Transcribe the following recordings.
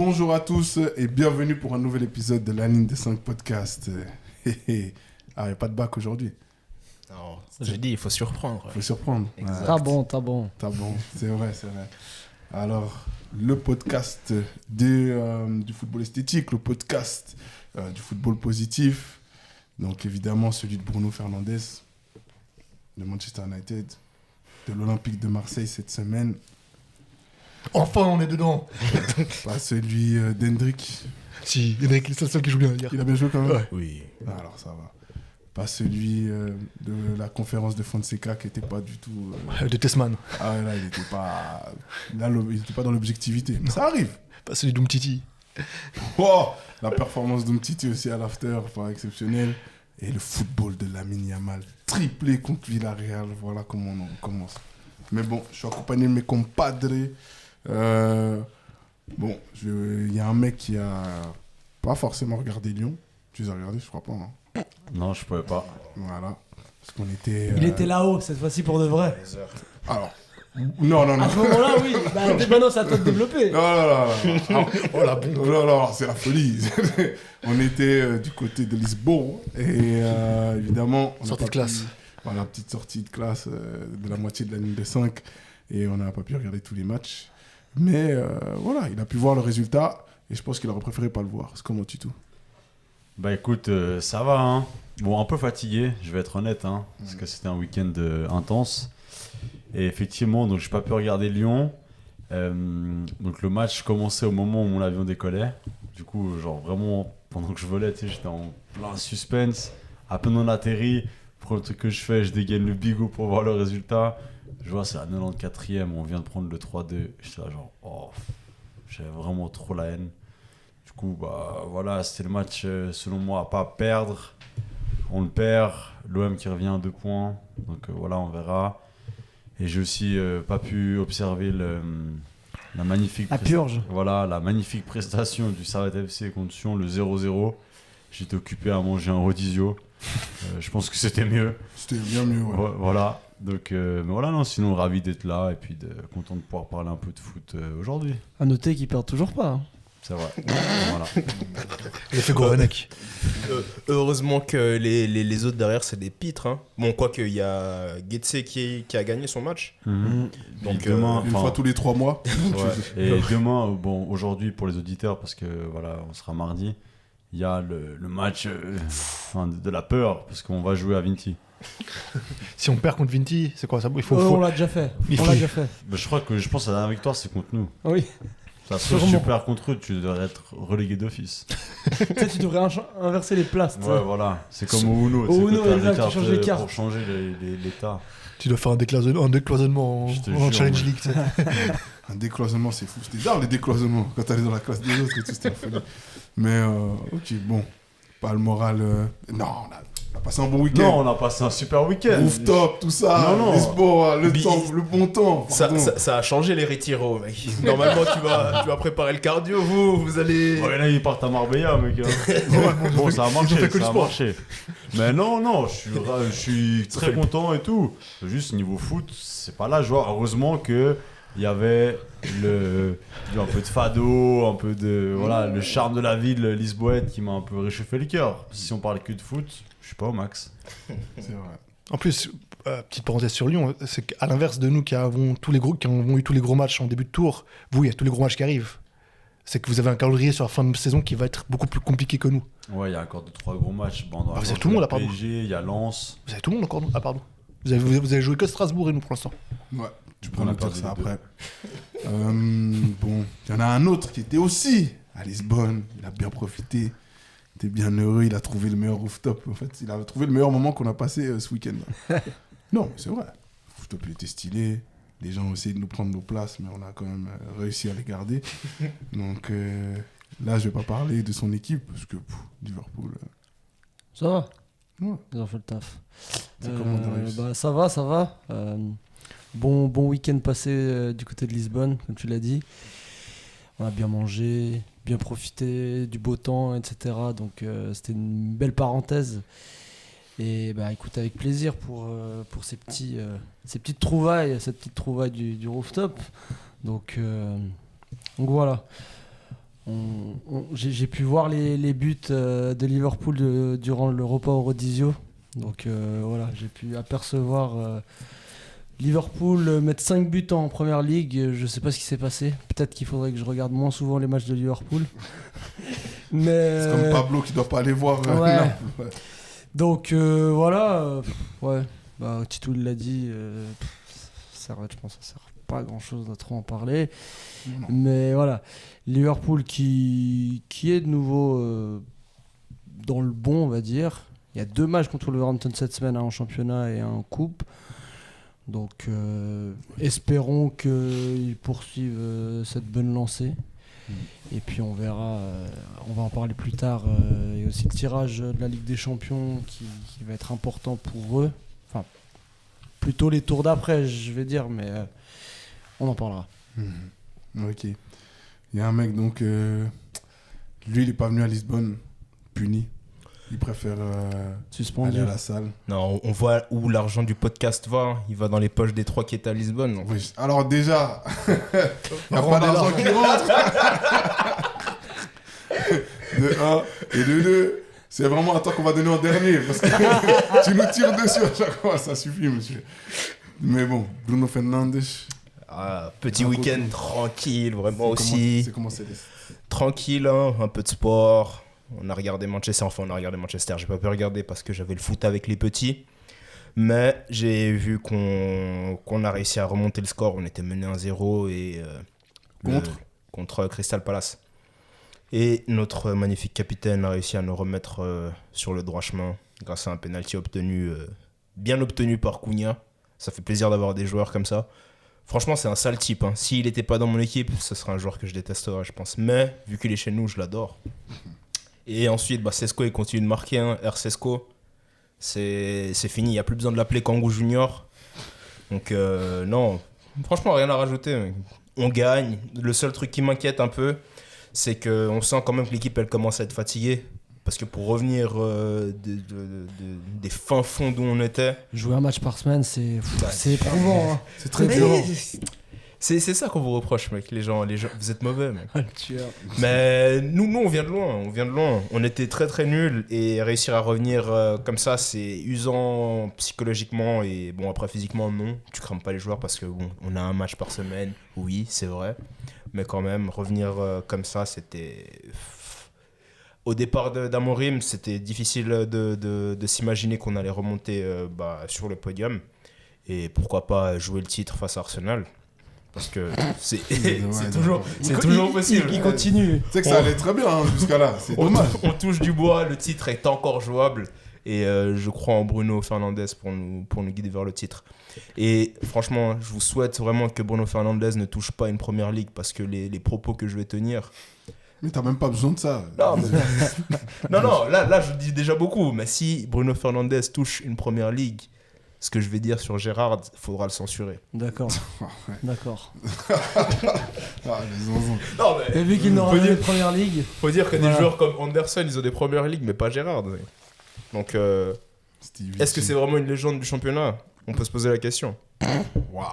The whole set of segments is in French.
Bonjour à tous et bienvenue pour un nouvel épisode de La Ligne des 5 podcasts. Ah, il n'y a pas de bac aujourd'hui. Non, j'ai dit, il faut surprendre. Il faut surprendre. Exact. T'as bon. C'est vrai. Alors, le podcast du football esthétique, le podcast du football positif. Donc, évidemment, celui de Bruno Fernandes, de Manchester United, de l'Olympique de Marseille cette semaine. Enfin, on est dedans. Pas celui d'Hendrick. Si, Henrik, c'est le seul qui joue bien hier. Il a bien joué quand même. Ouais. Oui. Alors, ça va. Pas celui de la conférence de Fonseca qui n'était pas du tout... De Tesman. Ah ouais, là, il n'était pas... Là, il n'était pas dans l'objectivité. Mais ça arrive. Pas celui d'Umtiti. Oh, la performance d'Umtiti aussi à l'after, pas exceptionnelle. Et le football de Lamine Yamal, triplé contre Villarreal. Voilà comment on commence. Mais bon, je suis accompagné de mes compadres. Bon, il y a un mec qui a pas forcément regardé Lyon. Tu les as regardés, je crois pas. Hein. Non, je pouvais pas. Voilà. Parce qu'on était... Il était là-haut, cette fois-ci pour de vrai. Alors... Non. À ce moment-là, oui. Maintenant, c'est à toi de développer. Non. Oh la bombe. Non, c'est la folie. On était du côté de Lisbonne. Et évidemment... Sortie de classe. Voilà, petite sortie de classe de la moitié de la ligne de 5. Et on n'a pas pu regarder tous les matchs. Mais voilà, il a pu voir le résultat. Et je pense qu'il aurait préféré pas le voir. C'est comment, Titou? Bah écoute, ça va, hein. Bon, un peu fatigué, je vais être honnête, hein, parce que c'était un week-end intense. Et effectivement, donc j'ai pas pu regarder Lyon. Donc le match commençait au moment où mon avion décollait. Du coup, genre vraiment, pendant que je volais, tu sais, j'étais en plein suspense. À peine on atterrit, premier truc que je fais, je dégaine le bigot pour voir le résultat. Je vois, c'est la 94e, on vient de prendre le 3-2. J'étais là genre, oh, j'avais vraiment trop la haine. Du coup, bah voilà, c'était le match, selon moi, à pas perdre. On le perd, l'OM qui revient à 2 points. Donc voilà, on verra. Et j'ai aussi pas pu observer la magnifique... La purge. Voilà, la magnifique prestation du Servette FC contre Sion, le 0-0. J'étais occupé à manger un rodizio. Je pense que c'était mieux. C'était bien mieux, ouais. Voilà. Donc, mais voilà, non, sinon ravi d'être là et puis content de pouvoir parler un peu de foot aujourd'hui. À noter qu'ils perdent toujours pas. Hein. C'est vrai. Voilà. Il a fait Goranek. Heureusement que les autres derrière, c'est des pitres. Hein. Bon, quoique, il y a Getse qui a gagné son match. Donc Et demain, Une fois tous les 3 mois. ouais. Et demain, bon, aujourd'hui pour les auditeurs, parce que voilà, on sera mardi, il y a le match de la peur, parce qu'on va jouer à Vinti. Si on perd contre Vinti, c'est quoi ça? Il faut. On l'a déjà fait. Bah, je pense que la dernière victoire, c'est contre nous. Oui. Ça se trouve, si tu perds contre eux, tu devrais être relégué d'office. Tu sais, tu devrais inverser les places. Ouais, voilà. C'est comme au Uno. Au Uno, t'as exact, des tu changes les cartes. pour changer l'état. Tu dois faire un décloisonnement Je te en jure, Challenge ouais. League. Tu sais. Un décloisonnement, c'est fou. C'était bizarre, les décloisonnements. Quand t'allais dans la classe des autres et tout, c'était la folie. Mais, ok, bon. Pas le moral... Non, on a passé un bon week-end. Non, on a passé un super week-end. Rooftop, tout ça. Non. Lisbonne, le bon temps. Ça a changé les retiros, mec. Normalement, tu vas préparer le cardio, vous allez... Ouais, là, ils partent à Marbella, mec. Bon, ça a marché, ça a marché. Mais non, je suis très content et tout. Juste niveau foot, c'est pas la joie. Heureusement que il y avait un peu de fado, un peu de voilà, le charme de la ville lisboète qui m'a un peu réchauffé le cœur. Si on parle que de foot, je suis pas au max. C'est vrai. En plus, petite parenthèse sur Lyon, c'est qu'à l'inverse de nous qui avons eu tous les gros matchs en début de tour, vous, il y a tous les gros matchs qui arrivent. C'est que vous avez un calendrier sur la fin de saison qui va être beaucoup plus compliqué que nous. Ouais, il y a encore 2-3 gros matchs. Bon, vous avez tout le monde, là, pardon. PSG, il y a Lens. Vous avez tout le monde encore. Ah, pardon. Vous avez joué que Strasbourg et nous pour l'instant. Ouais, tu peux On a nous dire perdu ça les deux. après. Bon, il y en a un autre qui était aussi à Lisbonne. Il a bien profité. Il était bien heureux. Il a trouvé le meilleur rooftop. En fait, il a trouvé le meilleur moment qu'on a passé ce week-end. Non, c'est vrai. Le rooftop, il était stylé. Les gens ont essayé de nous prendre nos places, mais on a quand même réussi à les garder. Donc là, je vais pas parler de son équipe, parce que Liverpool... Ça va. Ouais. Ils ont fait le taf. C'est comment Darius? Bah, ça va. Bon week-end passé du côté de Lisbonne, comme tu l'as dit. On a bien mangé, bien profité du beau temps, etc. Donc c'était une belle parenthèse. Et bah écoute, avec plaisir pour ces petites trouvailles, cette petite trouvaille du rooftop. Donc voilà. J'ai pu voir les buts de Liverpool durant le repas au Rodizio. Donc voilà, j'ai pu apercevoir Liverpool mettre 5 buts en première ligue. Je sais pas ce qui s'est passé. Peut-être qu'il faudrait que je regarde moins souvent les matchs de Liverpool. Mais C'est comme Pablo qui doit pas aller voir. Ouais. Naples, ouais. donc voilà, ouais. Bah, Titou l'a dit. Je pense que ça sert pas à grand chose de trop en parler. Non. Mais voilà, Liverpool qui est de nouveau dans le bon, on va dire. Il y a 2 matchs contre le Wolverhampton cette semaine, un en championnat et un en coupe. Donc espérons qu'ils poursuivent cette bonne lancée. Et puis on verra, on va en parler plus tard. Il y a aussi le tirage de la Ligue des Champions qui va être important pour eux. Enfin, plutôt les tours d'après, je vais dire, mais on en parlera. Ok. Il y a un mec, donc, lui, il est pas venu à Lisbonne, puni. Il préfère Suspendu. aller à la salle. Non, on voit où l'argent du podcast va. Il va dans les poches des 3 qui étaient à Lisbonne. Donc. Oui. Alors déjà, il n'y a On pas est là. d'argent qui rentre. De 1 et de 2. C'est vraiment à toi qu'on va donner en dernier. Parce que tu nous tires dessus à chaque fois. Ça suffit, monsieur. Mais bon, Bruno Fernandes. Ah, petit Raconte-nous. week-end tranquille, vraiment aussi. C'est comment c'est Tranquille, hein, un peu de sport. On a regardé Manchester, j'ai pas pu regarder parce que j'avais le foot avec les petits. Mais j'ai vu qu'on a réussi à remonter le score. On était mené 1-0 et contre Crystal Palace. Et notre magnifique capitaine a réussi à nous remettre sur le droit chemin grâce à un penalty bien obtenu par Cunha. Ça fait plaisir d'avoir des joueurs comme ça. Franchement, c'est un sale type. Hein. S'il n'était pas dans mon équipe, ce serait un joueur que je détesterais, je pense. Mais vu qu'il est chez nous, je l'adore. Et ensuite, Sesco, il continue de marquer. Hein. Sesco, c'est fini. Il n'y a plus besoin de l'appeler Kangoo Junior. Donc, non, franchement, rien à rajouter. On gagne. Le seul truc qui m'inquiète un peu, c'est qu'on sent quand même que l'équipe, elle commence à être fatiguée. Parce que pour revenir des fins fonds d'où on était... Jouer un match par semaine, c'est éprouvant. Hein. C'est très Mais dur. c'est ça qu'on vous reproche, mec. Les gens, vous êtes mauvais, mec. Le tueur. Mais nous, on vient de loin. On était très très nuls et réussir à revenir comme ça, c'est usant psychologiquement et bon, après physiquement, non. Tu crames pas les joueurs parce que bon, on a un match par semaine, oui, c'est vrai. Mais quand même, revenir comme ça, c'était... Au départ d'Amorim, c'était difficile de s'imaginer qu'on allait remonter sur le podium. Et pourquoi pas jouer le titre face à Arsenal. Parce que c'est toujours possible. Il continue. Tu sais que ça allait très bien hein, jusqu'à là. C'est dommage. On touche du bois, le titre est encore jouable. Et je crois en Bruno Fernandes pour nous guider vers le titre. Et franchement, je vous souhaite vraiment que Bruno Fernandes ne touche pas une première ligue parce que les propos que je vais tenir... Mais t'as même pas besoin de ça. Non, là je dis déjà beaucoup. Mais si Bruno Fernandes touche une première ligue, ce que je vais dire sur Gérard, il faudra le censurer. D'accord. Ouais. D'accord. Ah, les zonzons. Non, Et vu qu'il n'aura faut pas dire- de première ligue, Faut dire que Voilà. des joueurs comme Anderson, ils ont des premières ligues, mais pas Gérard. Donc, Stevie est-ce que G. c'est vraiment une légende du championnat? On peut se poser la question. Waouh.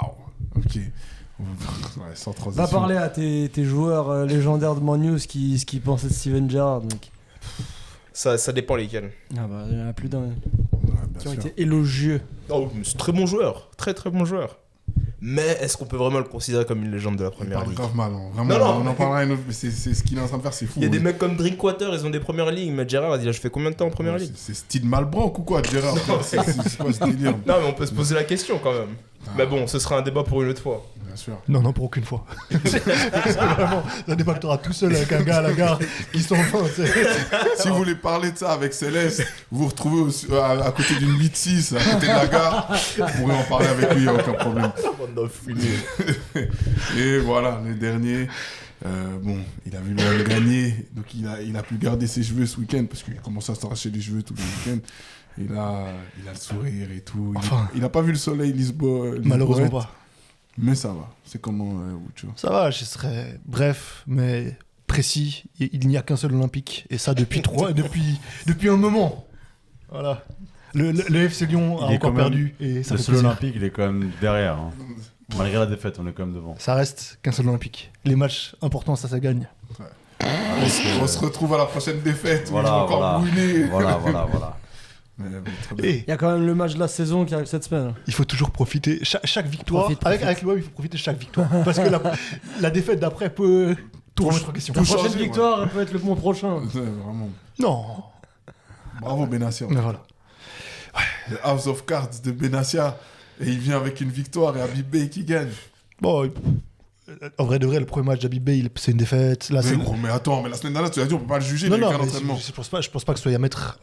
Ok. Ouais, sans transition. va parler à tes joueurs légendaires de Man U ce qu'ils pensaient de Steven Gerrard. Donc. Ça dépend lesquels. Ah bah, il y en a plus d'un Ouais, bien qui ont sûr. été élogieux. Oh, mais c'est très bon joueur. Très très bon joueur. Mais est-ce qu'on peut vraiment le considérer comme une légende de la Il première parle ligue? grave mal. Hein. Vraiment, Non, on en parlera une autre. Mais c'est ce qu'il est en train de faire, c'est fou. Il y a des hein. mecs comme Drinkwater, ils ont des premières ligues, mais Gérard, il a fait combien de temps en première Ouais, ligue? C'est style Malbranck ou quoi, Gérard? C'est quoi ce délire? Non, mais on peut se poser la question quand même. Mais bon, ce sera un débat pour une autre fois. Bien sûr. Non, pour aucune fois. C'est vraiment un débat que t'auras tout seul avec un gars à la gare qui s'en va. Si vous voulez parler de ça avec Céleste, vous vous retrouvez à côté d'une 8-6, à côté de la gare, vous pourrez en parler avec lui, il n'y a aucun problème. Et voilà, les derniers. Bon, il a vu le gagner, donc il a pu garder ses cheveux ce week-end parce qu'il commence à s'arracher les cheveux tous les week-ends. Il a le sourire et tout. Il n'a pas vu le soleil Lisbonne. Malheureusement pas. Mais ça va. C'est comment, Wucho? Ça va, je serais bref, mais précis. Il n'y a qu'un seul Olympique. Et ça depuis un moment. Voilà. Le FC Lyon a Il est encore quand même- perdu. Et ça Le fait seul plaisir. olympique, il est quand même derrière. Hein. Malgré la défaite, on est quand même devant. Ça reste qu'un seul Olympique. Les matchs importants, ça gagne. On se retrouve à la prochaine défaite. Voilà, Ils vont encore voilà. brûler. Voilà. Mais très bien. Et Il y a quand même le match de la saison qui arrive cette semaine. il faut toujours profiter. Chaque victoire, Profite. avec l'OM, il faut profiter de chaque victoire. Parce que la défaite d'après peut tout remettre en question. La Tout prochaine changer, victoire elle peut être le mois prochain. Ouais, vraiment. Non. Bravo Benassia. Mais voilà. Le House of Cards de Benassia. Et il vient avec une victoire et Habib Bey qui gagne. Bon, en vrai de vrai, le premier match d'Habib Bey, c'est une défaite. Là, Mais c'est... gros, mais attends, mais la semaine dernière, tu as dit, on peut pas le juger, Non, il a eu non, qu'un mais entraînement. je pense pas que ce soit à mettre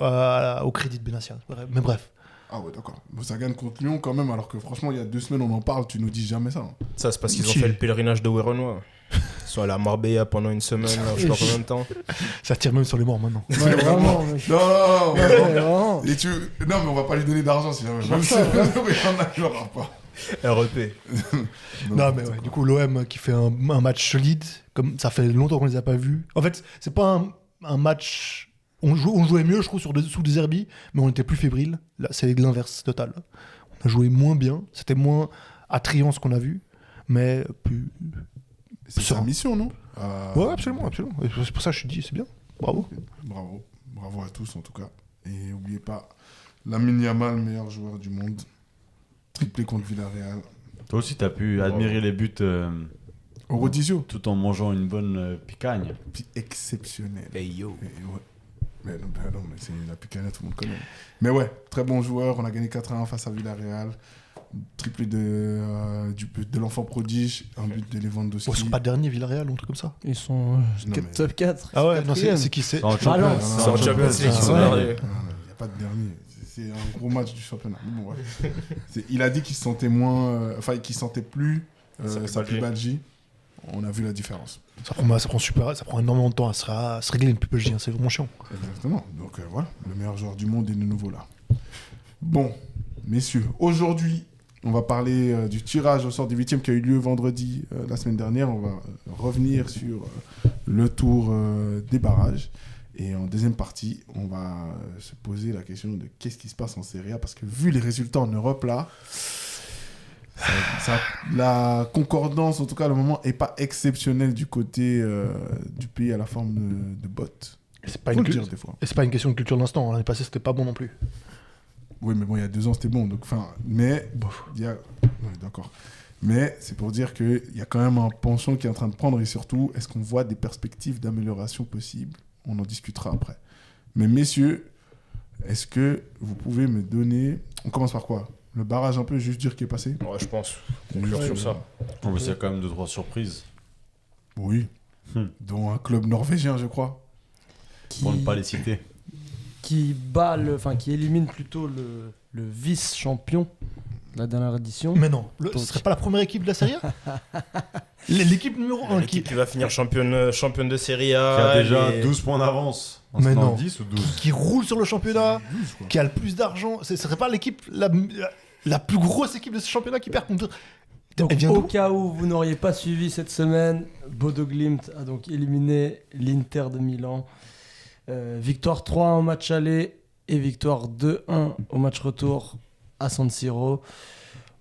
au crédit de Benassia. Mais bref. Ah ouais, d'accord. Bon, ça gagne contre Lyon quand même, alors que franchement, il y a 2 semaines, on en parle, tu nous dis jamais ça. Hein. Ça, c'est parce qu'ils ont Si. fait le pèlerinage de Werenoi. Ils sont allés à Marbella pendant une semaine, là, je sais pas combien de temps. Ça tire même sur les morts maintenant. Ouais, vraiment. Non, Ouais, vraiment. Et non, mais on va pas lui donner d'argent si jamais. Même si il y en a, il aura pas. REP. Non, mais ouais, du coup, l'OM qui fait un match solide, comme ça fait longtemps qu'on les a pas vus. En fait, c'est pas un match. On jouait mieux, je trouve, sous des Zerbi, mais on était plus fébrile. Là, c'est l'inverse total. On a joué moins bien, c'était moins attrayant ce qu'on a vu, mais plus. C'est sa mission, non Ouais, absolument. Et c'est pour ça que je dis, c'est bien. Bravo. Bravo à tous en tout cas. Et n'oubliez pas, Lamine Yamal, meilleur joueur du monde. Triplé contre Villarreal. Toi aussi, t'as pu admirer les buts Au Rodizio. tout en mangeant une bonne picagne. Puis exceptionnel. Hey yo. Et ouais. Mais non, mais c'est la picanette, tout le monde connaît. Mais ouais, très bon joueur. On a gagné 4-1 face à Villarreal. Triplé de l'enfant prodige. Un but de Lewandowski. Ils sont pas derniers, Villarreal, ou un truc comme ça. Ils sont Non, mais- top 4. Ah ouais, non, c'est qui c'est. C'est en Champions. Valence. C'est en Champions League qu'ils sont Ouais. derniers. Il n'y a pas de dernier. C'est un gros match du championnat. Mais bon, ouais. Il a dit qu'il se sentait moins. Enfin, qu'il sentait plus sa pubalgie. On a vu la différence. Ça prend énormément de temps à se régler une pubalgie, hein, c'est vraiment chiant. Exactement. Donc voilà, le meilleur joueur du monde est de nouveau là. Bon, messieurs, aujourd'hui, on va parler du tirage au sort des 8e qui a eu lieu vendredi la semaine dernière. On va revenir sur le tour des barrages. Et en deuxième partie, on va se poser la question de qu'est-ce qui se passe en Serie A. Parce que vu les résultats en Europe, là, la concordance, en tout cas, à le moment, n'est pas exceptionnelle du côté du pays à la forme de bottes. C'est pas Faut une le cu- dire des fois. Et c'est pas une question de culture d'instant. L'année passée, c'était pas bon non plus. Oui, mais bon, il y a 2 ans, c'était bon. Donc, enfin, mais Bof. il y a... Ouais, d'accord. Mais c'est pour dire qu'il y a quand même un penchant qui est en train de prendre. Et surtout, est-ce qu'on voit des perspectives d'amélioration possibles? On en discutera après. Mais messieurs, est-ce que vous pouvez me donner... On commence par quoi? Le barrage un peu, juste dire qui est passé? Ouais, je pense. Conclure sur ça. Oh, mais il y a quand même 2-3 surprises. Oui. Dont un club norvégien, je crois. Pour ne pas les citer. Qui élimine plutôt le vice-champion de la dernière édition. Mais non, ce Donc- serait pas la première équipe de la Serie A. L'équipe numéro 1 L'équipe qui va finir championne de Serie A. Qui a déjà et- 12 points d'avance. Mais non. 10 ou 12 qui roule sur le championnat, 12, quoi. qui a le plus d'argent. Ce serait pas l'équipe la plus grosse équipe de ce championnat qui perd contre. Donc, Elle vient au d'où cas où vous n'auriez pas suivi cette semaine, Bodo Glimt a donc éliminé l'Inter de Milan. Victoire 3-1 au match aller et victoire 2-1 au match retour à San Siro.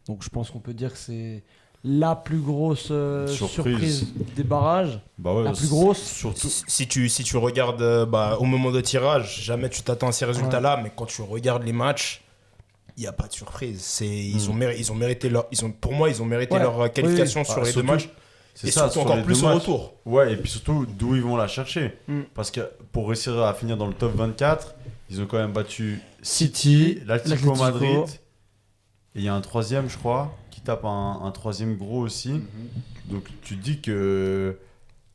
Donc je pense qu'on peut dire que c'est la plus grosse surprise des barrages. Bah ouais, La plus grosse. Surtout. Si tu regardes au moment de tirage, jamais tu t'attends à ces résultats-là, mais quand tu regardes les matchs, il n'y a pas de surprise. Ils ont mérité pour moi, ils ont mérité Ouais. leur qualification Oui. sur Bah, les deux surtout- matchs. C'est Et ça, surtout sur encore les plus deux au matchs. retour. Ouais, et puis surtout d'où ils vont la chercher. Mm. Parce que pour réussir à finir dans le top 24, ils ont quand même battu City, l'Atlético Madrid. Et il y a un troisième, je crois, qui tape un troisième gros aussi. Donc tu te dis que.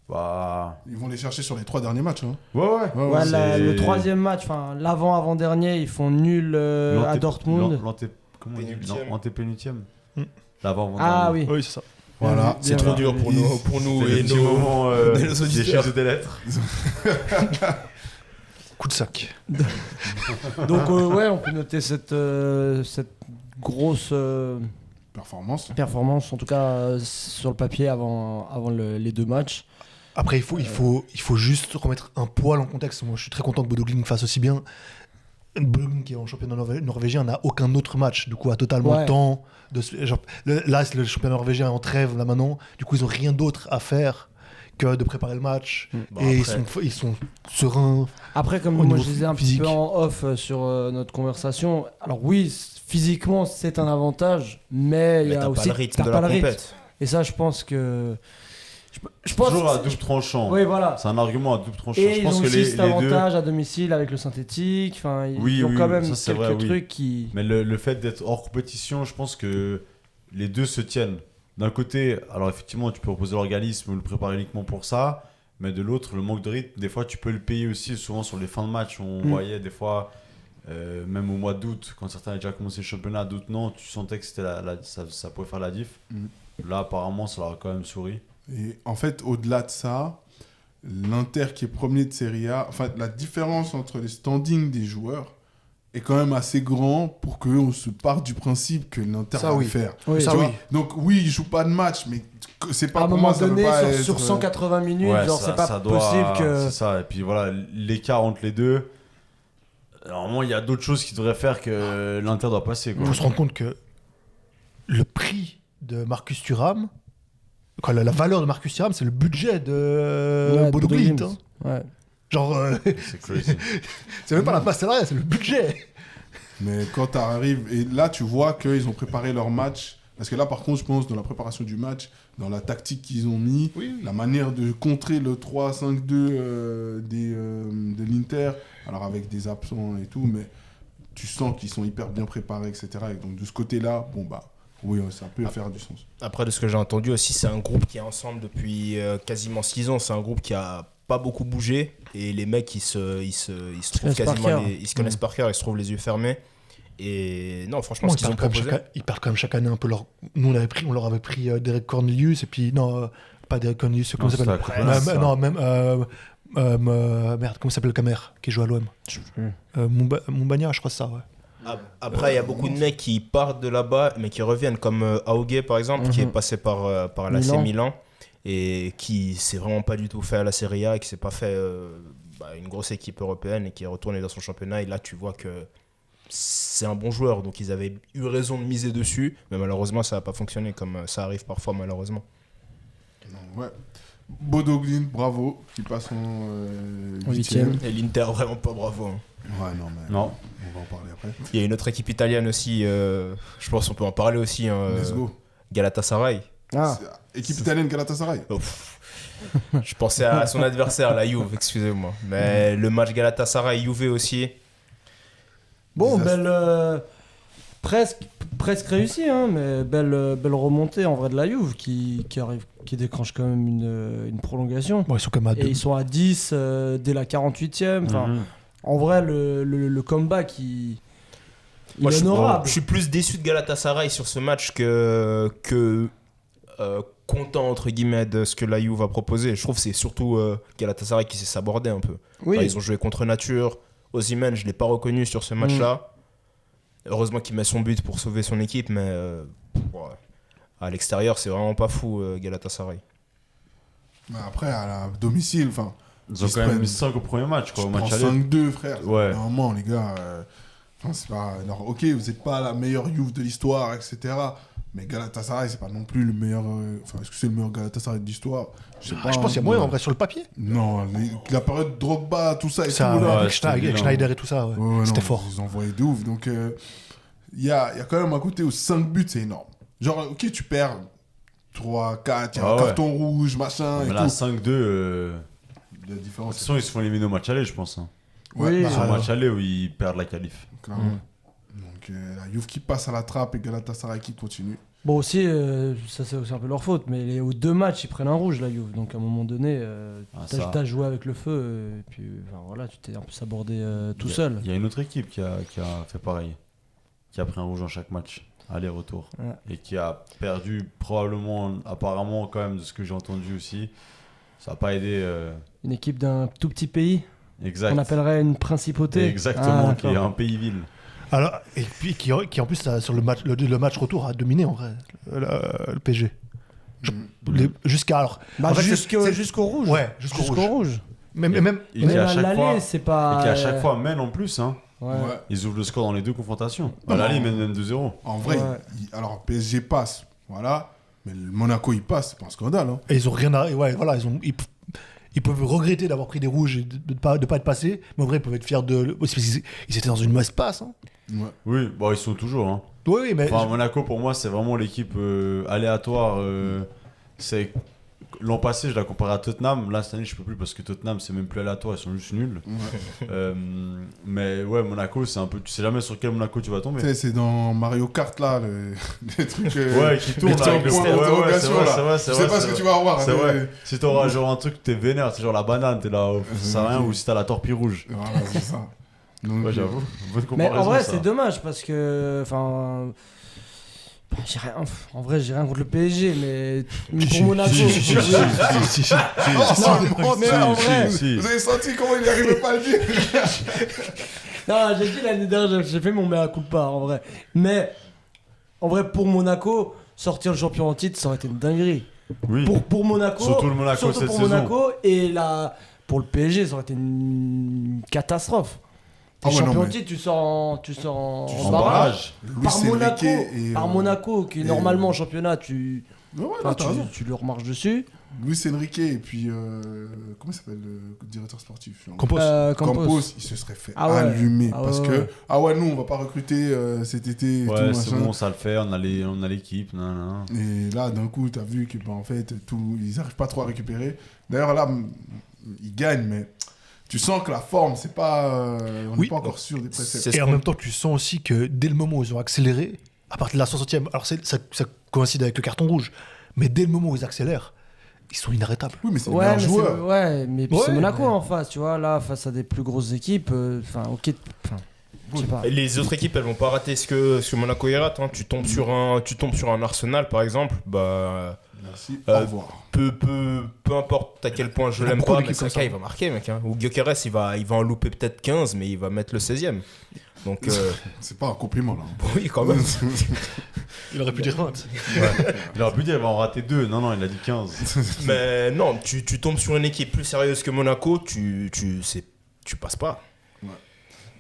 Bah. Ils vont les chercher sur les 3 derniers matchs. Hein. Ouais, ouais. Ouais, Ouais, c'est- le troisième match, l'avant-avant-dernier, ils font nul à Dortmund. Comment on dit Pénultième. L'antépénultième. Mm. L'avant-avant-dernier. Ah oui. Oui, c'est ça. Voilà. C'est trop dur pour nous C'était et le petit nos. moment et nos des auditeurs. chiffres et des lettres. Coup de sac. Donc ouais, on peut noter cette grosse Performance. performance, en tout cas sur le papier avant les deux matchs. Après, il faut juste remettre un poil en contexte. Moi, je suis très content que Bodo Glimt fasse aussi bien. Bodo Glimt, qui est en championnat norvégien, n'a aucun autre match. Du coup, a totalement Ouais. le temps. Là, le championnat norvégien est en trêve, là, maintenant. Du coup, ils n'ont rien d'autre à faire que de préparer le match. Bon, Et après- ils sont sereins. Après, comme Au moi niveau je disais un petit physique. peu en off sur notre conversation, alors oui, physiquement c'est un avantage, mais il y Mais a t'as aussi pas le rythme t'as de pas la le rythme. compète. Et ça, je pense que. Je pense Toujours à double tranchant. Oui, voilà. C'est un argument à double tranchant. Et Je ils pense ont que aussi les cet deux. avantage à domicile avec le synthétique. Enfin, ils Oui, ont oui, quand oui, même ça, c'est quelques vrai, oui. trucs qui. Mais le fait d'être hors compétition, je pense que les deux se tiennent. D'un côté, alors effectivement, tu peux reposer l'organisme ou le préparer uniquement pour ça. Mais de l'autre, le manque de rythme, des fois, tu peux le payer aussi. Souvent, sur les fins de match, on voyait des fois, même au mois d'août, quand certains avaient déjà commencé le championnat, d'autres non, tu sentais que c'était ça pouvait faire la diff. Là, apparemment, ça leur a quand même souri. Et en fait, au-delà de ça, l'Inter qui est premier de Serie A, enfin, la différence entre les standings des joueurs est quand même assez grand pour qu'on se parte du principe que l'Inter Ça, va oui. le faire. Oui. Tu Ça, vois oui. Donc oui, ils jouent pas de match, mais c'est pas À un pour moment moi, ça donné, peut pas sur être, 180 minutes, Ouais, genre, ça- c'est pas ça doit- possible que. C'est ça, et puis voilà, l'écart entre les deux. Normalement, il y a d'autres choses qui devraient faire que l'Inter doit passer. Il Quoi. faut se rendre compte que le prix de Marcus Thuram, la valeur de Marcus Thuram, c'est le budget de Ouais, Bodo de Glimt, Glimt. hein. Ouais. Genre, C'est crazy. c'est même pas la masse salariale, c'est le budget. Mais quand tu arrives, et là tu vois qu'ils ont préparé leur match, parce que là par contre je pense dans la préparation du match, dans la tactique qu'ils ont mis, la manière de contrer le 3-5-2 de l'Inter, alors avec des absents et tout, mais tu sens qu'ils sont hyper bien préparés, etc. Et donc de ce côté-là, bon bah oui, ça peut faire du sens. Après, de ce que j'ai entendu aussi, c'est un groupe qui est ensemble depuis quasiment 6 ans. C'est un groupe qui a pas beaucoup bougé. Et les mecs, ils se trouvent connaissent par quasiment. cœur. Ils se connaissent par cœur, ils se trouvent les yeux fermés. Et non, franchement, Bon, ce qu'ils ont proposé. ils perdent quand même chaque année un peu leur. Nous, on leur avait pris Derek Cornelius, et puis. Non, pas Derek Cornelius, comment Non, ça s'appelle c'était à Copenhague, ça. Non, même. Merde, comment s'appelle le Camer qui joue à l'OM Mumbagna, je crois que c'est ça, ouais. Après, il y a beaucoup de mecs qui partent de là-bas, mais qui reviennent, comme Aougué par exemple, qui est passé par l'AC Milan et qui s'est vraiment pas du tout fait à la Serie A et qui s'est pas fait une grosse équipe européenne et qui est retourné dans son championnat. Et là, tu vois que c'est un bon joueur, donc ils avaient eu raison de miser dessus, mais malheureusement, ça n'a pas fonctionné comme ça arrive parfois, malheureusement. Ouais. Bodo Glimt, bravo, qui passe en huitième. huitième. Et l'Inter, vraiment pas bravo. Hein. Ouais, non, mais Non. on va en parler après. Il y a une autre équipe italienne aussi, je pense qu'on peut en parler aussi. Let's go. Galatasaray. Ah, C'est équipe italienne Galatasaray. Oh, pff. Je pensais à son adversaire, la Juve, excusez-moi. Mais le match Galatasaray-Juve aussi. bon, Désastre. belle. Presque réussi, hein, mais belle remontée en vrai de la Juve qui déclenche quand même une prolongation. Bon, ils sont quand même à Et deux. ils sont à 10 dès la 48e. Enfin, Mhm. en vrai, le comeback, il Moi, est honorable. je suis plus déçu de Galatasaray sur ce match que content, entre guillemets, de ce que la Juve va proposer. Je trouve que c'est surtout Galatasaray qui s'est sabordé un peu. Oui. Enfin, ils ont joué contre nature. Osimhen, je ne l'ai pas reconnu sur ce match-là. Heureusement qu'il met son but pour sauver son équipe, mais ouais. À l'extérieur, c'est vraiment pas fou, Galatasaray. Mais après, à la domicile, enfin, Ils ont Ils se quand même prennent- mis 5 au premier match, quoi, je au prends match aller. 5-2, frère. Ouais. Normalement, les gars, enfin, c'est pas... Alors, ok, vous n'êtes pas la meilleure Juve de l'histoire, etc. Mais Galatasaray, c'est pas non plus le meilleur... Enfin, est-ce que c'est le meilleur Galatasaray de l'histoire? Je sais pas. Je pense qu'il y a moyen en vrai sur le papier. Non, la période Drogba, tout ça et Ça, tout, là. avec ouais, c'était avec vilain. Schneider et tout ça, ouais. Ouais, C'était non, fort. Ils ont envoyé de ouf. Donc, il y a quand même un côté où 5 buts, c'est énorme. Genre, ok, tu perds 3, 4, il y a Ah un ouais. carton rouge, machin, Mais et là, tout. 5-2, La de différence, toute façon, ils se font éliminer au match aller, je pense. Hein. Ouais, Oui, bah, C'est au match aller où ils perdent la qualif. clairement. Donc, la Juve qui passe à la trappe et Galatasaray qui continue. Bon, aussi, ça c'est aussi un peu leur faute, mais aux 2 matchs, ils prennent un rouge, la Juve. Donc à un moment donné, Ah, ça. t'as joué avec le feu, et puis enfin, voilà, tu t'es un peu sabordé tout Il y a- seul. Il y a une autre équipe qui a fait pareil, qui a pris un rouge dans chaque match, aller-retour, Ouais. et qui a perdu probablement, apparemment quand même de ce que j'ai entendu aussi. Ça n'a pas aidé. Une équipe d'un tout petit pays, Exact. qu'on appellerait une principauté. Exactement, Ah, qui est d'accord. un pays-ville. Alors, et puis qui en plus, sur le match retour, a dominé en vrai, le PSG. Jusqu'à alors. Bah, en fait, jusqu'au rouge. Ouais, jusqu'au rouge. Même, Et Mais qui à à chaque l'aller, fois, c'est pas. et qui à chaque fois mène en plus. Hein. Ouais. Ouais. Ils ouvrent le score dans les deux confrontations. À Non, l'aller, ils non. mènent même 2-0. En vrai, Ouais. alors PSG passe, voilà. Mais le Monaco, il passe, c'est pas un scandale. Hein. Et ils ont rien à. Ouais, voilà, ils peuvent regretter d'avoir pris des rouges et de ne pas être passés, mais en vrai, ils peuvent être fiers de. Aussi, parce qu'ils étaient dans une mauvaise passe. Hein. Ouais. Oui, bon, ils sont toujours. Hein. Oui, mais. Enfin, Monaco, pour moi, c'est vraiment l'équipe aléatoire. C'est l'an passé, je la comparais à Tottenham. Là, cette année, je peux plus parce que Tottenham, c'est même plus aléatoire, ils sont juste nuls. Ouais. Mais ouais, Monaco, c'est un peu. Tu sais jamais sur quel Monaco tu vas tomber. Tu sais, c'est dans Mario Kart, là, les trucs. Ouais, qui tourne les petits avec le points ouais, ouais, d'interrogation, là. c'est vrai, Je sais pas ce que tu vas avoir. C'est hein, vrai. Si t'auras genre un truc, t'es vénère, c'est genre la banane, t'es là, ça sert à rien, ou si t'as la torpille rouge. Voilà, c'est ça. Donc, Ouais, j'avoue. Bonne Mais comparaison. en vrai, ça. c'est dommage parce que. Enfin. J'ai rien, en vrai, j'ai rien contre le PSG, mais pour Monaco. Si. Oh, mais en vrai, si. Vous avez senti comment il n'arrivait pas à le dire? non, j'ai dit l'année dernière, j'ai fait mon mea culpa en vrai. Mais en vrai, pour Monaco, sortir le champion en titre, ça aurait été une dinguerie. Oui. Pour Monaco, Surtout le Monaco surtout cette pour saison. Monaco, et là, pour le PSG, ça aurait été une catastrophe. T'es Ah ouais, non, champion mais- de titre, tu sors en En barrage. barrage. Luis Par Monaco, Enrique et, par Monaco, qui et- normalement en championnat, tu Ouais, ouais, enfin, non, t'as raison. tu leur marches dessus. Luis Enrique et puis. Comment il s'appelle le directeur sportif? Campos. Campos, il se serait fait Ah ouais. allumer. Ah parce ouais, que. ouais. Ah ouais, nous, on va pas recruter cet été. Et Ouais, tout, c'est machin. bon, ça le fait, on a l'équipe. Nan, nan. Et là, d'un coup, t'as vu que, bah, en fait, ils n'arrivent pas trop à récupérer. D'ailleurs, là, ils gagnent, mais tu sens que la forme, c'est pas. On n'est Oui. pas encore sûr des préceptes. C'est Et en même temps, tu sens aussi que dès le moment où ils ont accéléré, à partir de la 60e, alors ça coïncide avec le carton rouge, mais dès le moment où ils accélèrent, ils sont inarrêtables. Oui, mais c'est les Ouais, meilleurs mais joueurs. mais Ouais, c'est Monaco mais- en face, tu vois, là, face à des plus grosses équipes, enfin, ok, enfin, je sais pas. Et les autres équipes, elles vont pas rater ce que Monaco y rate. Hein. Tu tombes sur un Arsenal, par exemple, bah. Merci. Euh, Au revoir. Peu importe à quel point je Il y a l'aime beaucoup pas, mais d'équipes comme Saka, ça. il va marquer, mec. Hein. Ou Gyökeres, il va en louper peut-être 15, mais il va mettre le 16e. Donc, C'est pas un compliment, là. oui, quand même. Il aurait pu dire 20. Il aurait pu dire, il va en rater 2. Non, non, il a dit 15. Mais non, tu tombes sur une équipe plus sérieuse que Monaco, tu passes pas.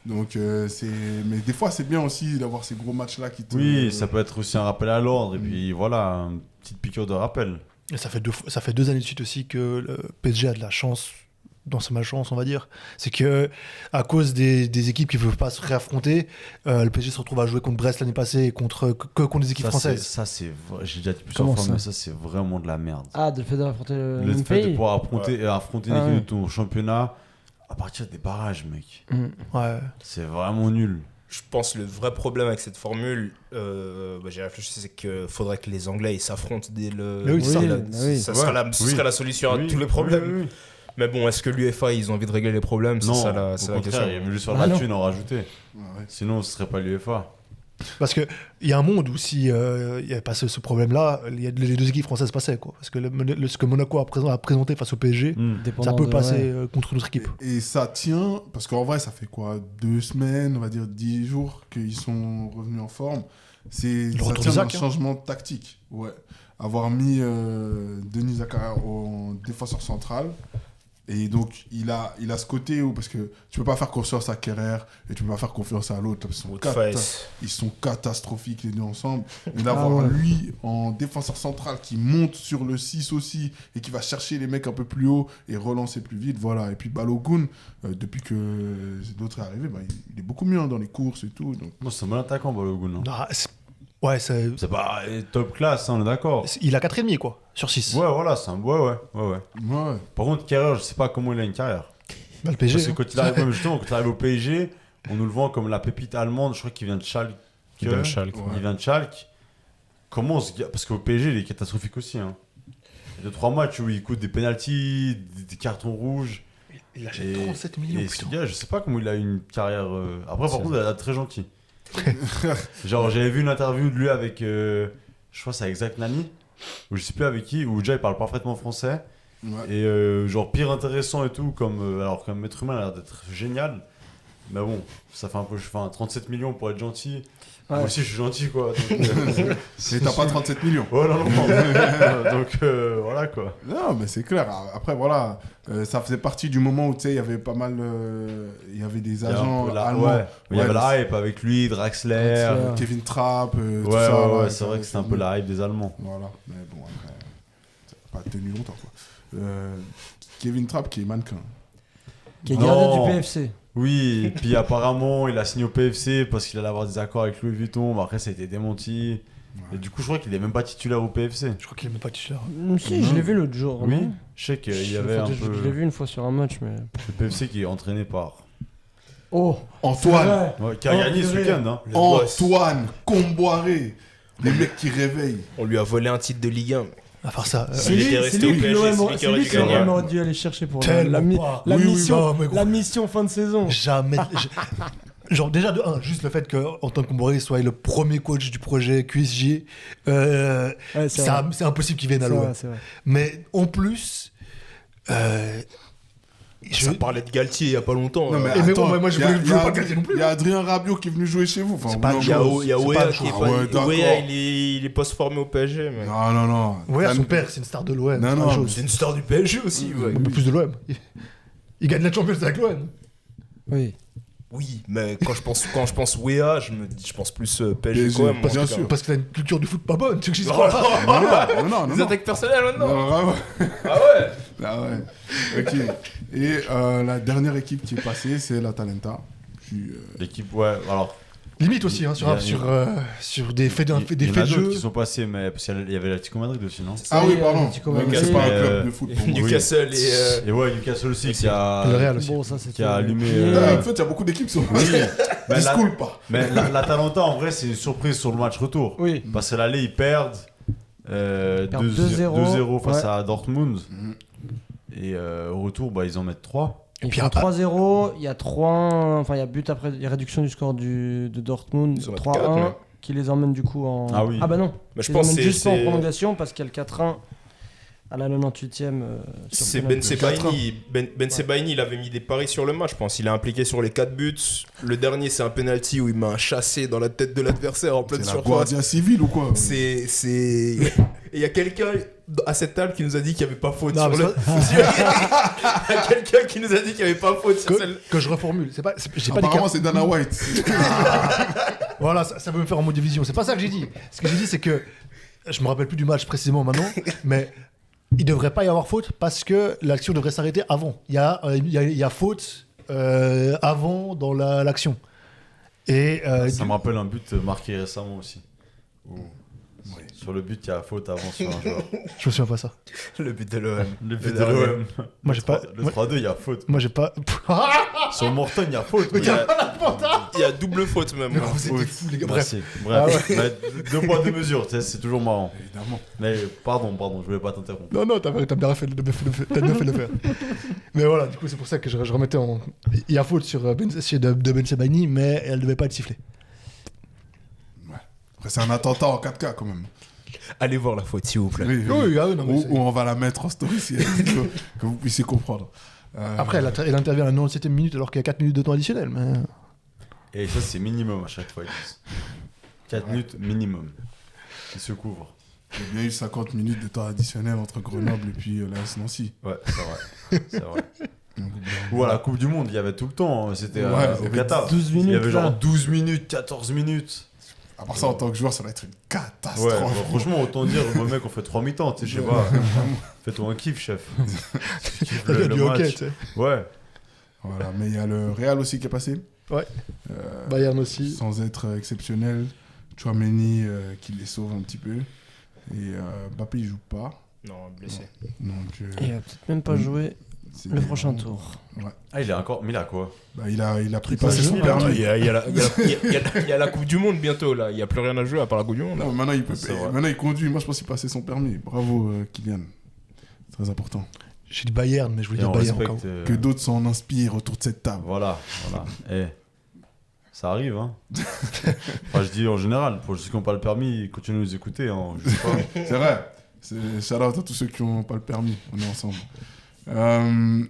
Donc, mais des fois, c'est bien aussi d'avoir ces gros matchs-là qui te. Oui, ça peut être aussi un rappel à l'ordre. Et puis voilà, une petite piqûre de rappel. Et ça fait 2 années de suite aussi que le PSG a de la chance dans sa malchance, on va dire. C'est que à cause des équipes qui ne peuvent pas se réaffronter, le PSG se retrouve à jouer contre Brest l'année passée et contre des équipes françaises. Ça, c'est j'ai déjà dit plusieurs Comment fois, ça mais ça, c'est vraiment de la merde. Ah, de le fait d'affronter le Le même fait de pays. pouvoir affronter une Ah équipe ouais. de ton championnat à partir des barrages, mec. Ouais. C'est vraiment nul. Je pense que le vrai problème avec cette formule, j'ai réfléchi, c'est qu'il faudrait que les Anglais ils s'affrontent dès le. Mais oui, c'est ça. Oui. Ça Ouais. ce serait la solution à Oui. tous les problèmes. Oui, oui. Mais bon, est-ce que l'UEFA ils ont envie de régler les problèmes? C'est Non, ça au la question. contraire, il vaut juste faire de Ah la non. thune en rajouter. Ouais, ouais. Sinon, ce serait pas l'UEFA. Parce qu'il y a un monde où si il n'y avait pas ce problème-là, les deux équipes françaises passaient. Quoi. Parce que ce que Monaco a présenté face au PSG, Hmm. ça Dépendant peut de- passer ouais. contre notre équipe. Et ça tient, parce qu'en vrai, ça fait quoi, 2 semaines, on va dire 10 jours qu'ils sont revenus en forme. Le Ça retour tient de d'un Zach, hein. changement de tactique. Ouais. Avoir mis Denis Zakaria en défenseur central. Et donc, il a ce côté où, parce que tu peux pas faire confiance à Kerrer et tu peux pas faire confiance à l'autre. Ils sont catastrophiques les deux ensemble. Et d'avoir ouais. lui en défenseur central qui monte sur le 6 aussi et qui va chercher les mecs un peu plus haut et relancer plus vite, voilà. Et puis Balogun, depuis que l'autre est arrivé, bah, il est beaucoup mieux hein, dans les courses et tout. Donc. Moi, c'est un bon attaquant, Balogun. Hein. Ah, ouais, C'est pas top classe, hein, on est d'accord. il a 4,5 quoi, sur 6. Ouais, voilà, c'est un. Ouais. Ouais. Par contre, carrière, je sais pas comment il a une carrière. Bah, le PSG. Parce que hein. quand il arrive, même justement, quand il arrive au PSG, on nous le vend comme la pépite allemande. Je crois qu'il vient de Schalke. Il vient de Schalke, ouais. Il vient de Schalke. Comment ce gars. Parce qu'au PSG, il est catastrophique aussi. Hein. Il y a 2-3 matchs où il coûte des pénaltys, des cartons rouges. Il achète Et, 37 millions. et ce Putain. gars, je sais pas comment il a une carrière. Après, par contre, il a très gentil. Genre, j'avais vu une interview de lui avec. Je crois que c'est avec Zach Nani. Ou je sais plus avec qui. Où déjà, il parle parfaitement français. Ouais. Et genre, pire intéressant et tout. Alors, comme être humain, il a l'air d'être génial. Mais bon, ça fait un peu. Enfin, 37 millions pour être gentil. Ouais. Moi aussi, je suis gentil, quoi. Donc, Et t'as pas 37 millions. oh non, non. Donc, voilà, quoi. Non, mais c'est clair. Après, voilà, ça faisait partie du moment où, tu sais, il y avait pas mal... il y avait des Il y a un agents peu la- allemands. ouais. Il y avait Ouais, la hype avec lui, Draxler. Draxler. Kevin Trapp, tout Ouais, ça. ouais, là, c'est vrai que c'était un peu la hype des Allemands. Voilà, mais bon, après, ça n'a pas tenu longtemps, quoi. Kevin Trapp qui est mannequin. Qui est Non. gardien du PFC. Oui, et puis apparemment, il a signé au PFC parce qu'il allait avoir des accords avec Louis Vuitton. Mais après, ça a été démenti. Ouais. Et du coup, je crois qu'il est même pas titulaire au PFC. Je crois qu'il est même pas titulaire. Si, je l'ai vu l'autre jour. Oui, non je sais qu'il y avait un Je peu l'ai vu une fois sur un match, mais. le PFC qui est entraîné par. Oh Antoine, Ouais, qui a gagné ce week-end. Hein. Le boss. Antoine Comboiré, les mecs qui réveillent. On lui a volé un titre de Ligue 1. À part ça, C'est Il lui, était resté au que PSG, l'OM c'est lui qui aurait dû que l'OM gagner. aurait dû aller chercher pour Tellement pas. la Oui, oui, mission, non, mais gros. la mission fin de saison. jamais. Genre, déjà, de un, juste le fait qu'Antoine Comboiré soit le premier coach du projet QSG, Ouais, c'est vrai. c'est impossible qu'il vienne à C'est l'OM. vrai, c'est vrai. Mais en plus, Ça parlait de Galtier il y a pas longtemps. Non, mais mais attends, bon, moi, je y a- voulais y a- pas Galtier non plus. Il y a Adrien Rabiot qui est venu jouer chez vous. Enfin, C'est pas non, Il y a, non, il y a c'est Ouéa pas qui est Ah pas. ouais, d'accord. Ouéa, il est post-formé au PSG. Mais... Non, non. Ouais, Ça son ne- père, c'est une star de l'OM. Non, c'est non, pas chose. C'est une star du PSG aussi. Ouais. Un peu plus de l'OM. Il gagne la Champions avec l'OM. Oui. Oui, mais quand je pense Ouéa, je pense plus PSG PSG, quand même. bien sûr. Parce que t'as une culture du foot pas bonne. Tu sais que j'y Oh crois. Non, Des attaques personnelles maintenant. Non, vraiment. Ah ouais. Ah ouais. Ok. Et la dernière équipe qui est passée, c'est l'Atalanta. Puis, L'équipe, ouais, alors. Limite aussi, hein, Il y a- sur des faits Il y en de a d'autres jeu. qui sont passés, mais parce qu'il y avait l'Atlético Madrid aussi, non? Ah oui, pardon. Atlético Donc, Madrid. c'est pas un club Euh, de foot pour moi. Newcastle et. Et ouais, Newcastle aussi qui Le a, Real aussi. Bon, ça c'était. qui a allumé. En fait, il y a beaucoup d'équipes qui sont. Oui, mais Ils se la- coulent pas. mais l'Atalanta, en vrai, c'est une surprise sur le match retour. Oui. Parce que l'aller, ils perdent perdent 2-0 face ouais. à Dortmund. Mhm. Et au retour, bah, ils en mettent 3. Ils puis font après- 3-0, il y a 3 enfin il y a but après, il y a réduction du score de Dortmund, Ils en mettent 3-1 quatre, mais- qui les emmène du coup en... Ah oui. bah non, Mais je ils pense emmènent que juste pas en c'est. prolongation parce qu'il y a le 4-1 à la 98e. C'est Ben Sebaini, il avait mis des paris sur le match, je pense. Il est impliqué sur les 4 buts. Le dernier, c'est un penalty où il met un chassé dans la tête de l'adversaire en pleine C'est la surface. Guardia Civile ou quoi C'est. Et il y a quelqu'un à cette table qui nous a dit qu'il n'y avait pas faute Non, sur mais le. Il y a quelqu'un qui nous a dit qu'il n'y avait pas faute sur celle. Que je reformule. J'ai pas dit Apparemment, qu'à- c'est Dana White. Voilà, ça veut me faire en mode division. C'est pas ça que j'ai dit. Ce que j'ai dit, c'est que je me rappelle plus du match précisément maintenant, mais il devrait pas y avoir faute parce que l'action devrait s'arrêter avant. Il y a faute avant dans l'action. Et Ça me rappelle un but marqué récemment aussi. Où sur le but, il y a faute avant sur un joueur. je me souviens pas ça. Le but de l'OM. Le but de dernier. l'OM. Moi, j'ai pas. Le 3-2, il y a faute. Moi, j'ai pas. Sur Morton, il y a faute. Il y a double faute même. Mais gros, c'était Oui. fou, les gars. Bref, Bref. Mais 2 poids 2 mesures, tu sais, c'est toujours marrant. Évidemment. Mais pardon, je voulais pas t'interrompre. Non, t'as bien fait de le faire. Mais voilà, du coup, c'est pour ça que je remettais en. Il y a faute sur de Ben Sebaini, mais elle devait pas être sifflée. Après, c'est un attentat en 4K quand même. Allez voir la faute, s'il vous plaît. Oui, Oui, ah oui, non, mais c'est- Ou on va la mettre en story si que vous puissiez comprendre. Après, elle intervient à la 97e minute alors qu'il y a 4 minutes de temps additionnel. Mais... Et ça, c'est minimum à chaque fois. Ils disent. 4 minutes minimum. Ils se couvrent. Il y a bien eu 50 minutes de temps additionnel entre Grenoble et puis l'AS Nancy. Ouais, c'est vrai. C'est vrai. Donc, Ou à la Coupe du Monde, il y avait tout le temps. Hein. C'était Ouais, au il y avait Qatar. 12 Il y minutes, avait genre là. 12 minutes, 14 minutes. à part ça, en tant que joueur, ça va être une Ouais, catastrophe. bah, franchement, autant dire, moi, mec, on fait 3 mi-temps, tu sais, je sais pas. Fais-toi un kiff, chef. Kiffe Il y a le du hockey, match. tu sais. Ouais. Voilà, mais il y a le Real aussi qui est passé. Ouais. Euh, Bayern aussi. Sans être exceptionnel. Chouameni qui les sauve un petit peu. Et Mbappé, il joue pas. Non, blessé. Donc, Il va peut-être même pas jouer c'est le des- prochain tour. Ah, il est encore. Mais il a quoi? Bah, il a pris pas passer joué, son permis. Il y a la Coupe du Monde bientôt là. Il n'y a plus rien à jouer à part la Coupe du Monde. Non, maintenant, il peut C'est vrai. maintenant, il conduit. Moi, je pense qu'il passait son permis. Bravo, Kylian. C'est très important. J'ai dit Bayern, mais je voulais Et dire on Bayern respecte. encore. Que d'autres s'en inspirent autour de cette table. Voilà. Eh, ça arrive, hein. Enfin, je dis en général, pour ceux qui n'ont pas le permis, continuez de nous écouter. Hein. Je sais pas. C'est vrai. C'est shout out à tous ceux qui n'ont pas le permis. On est ensemble.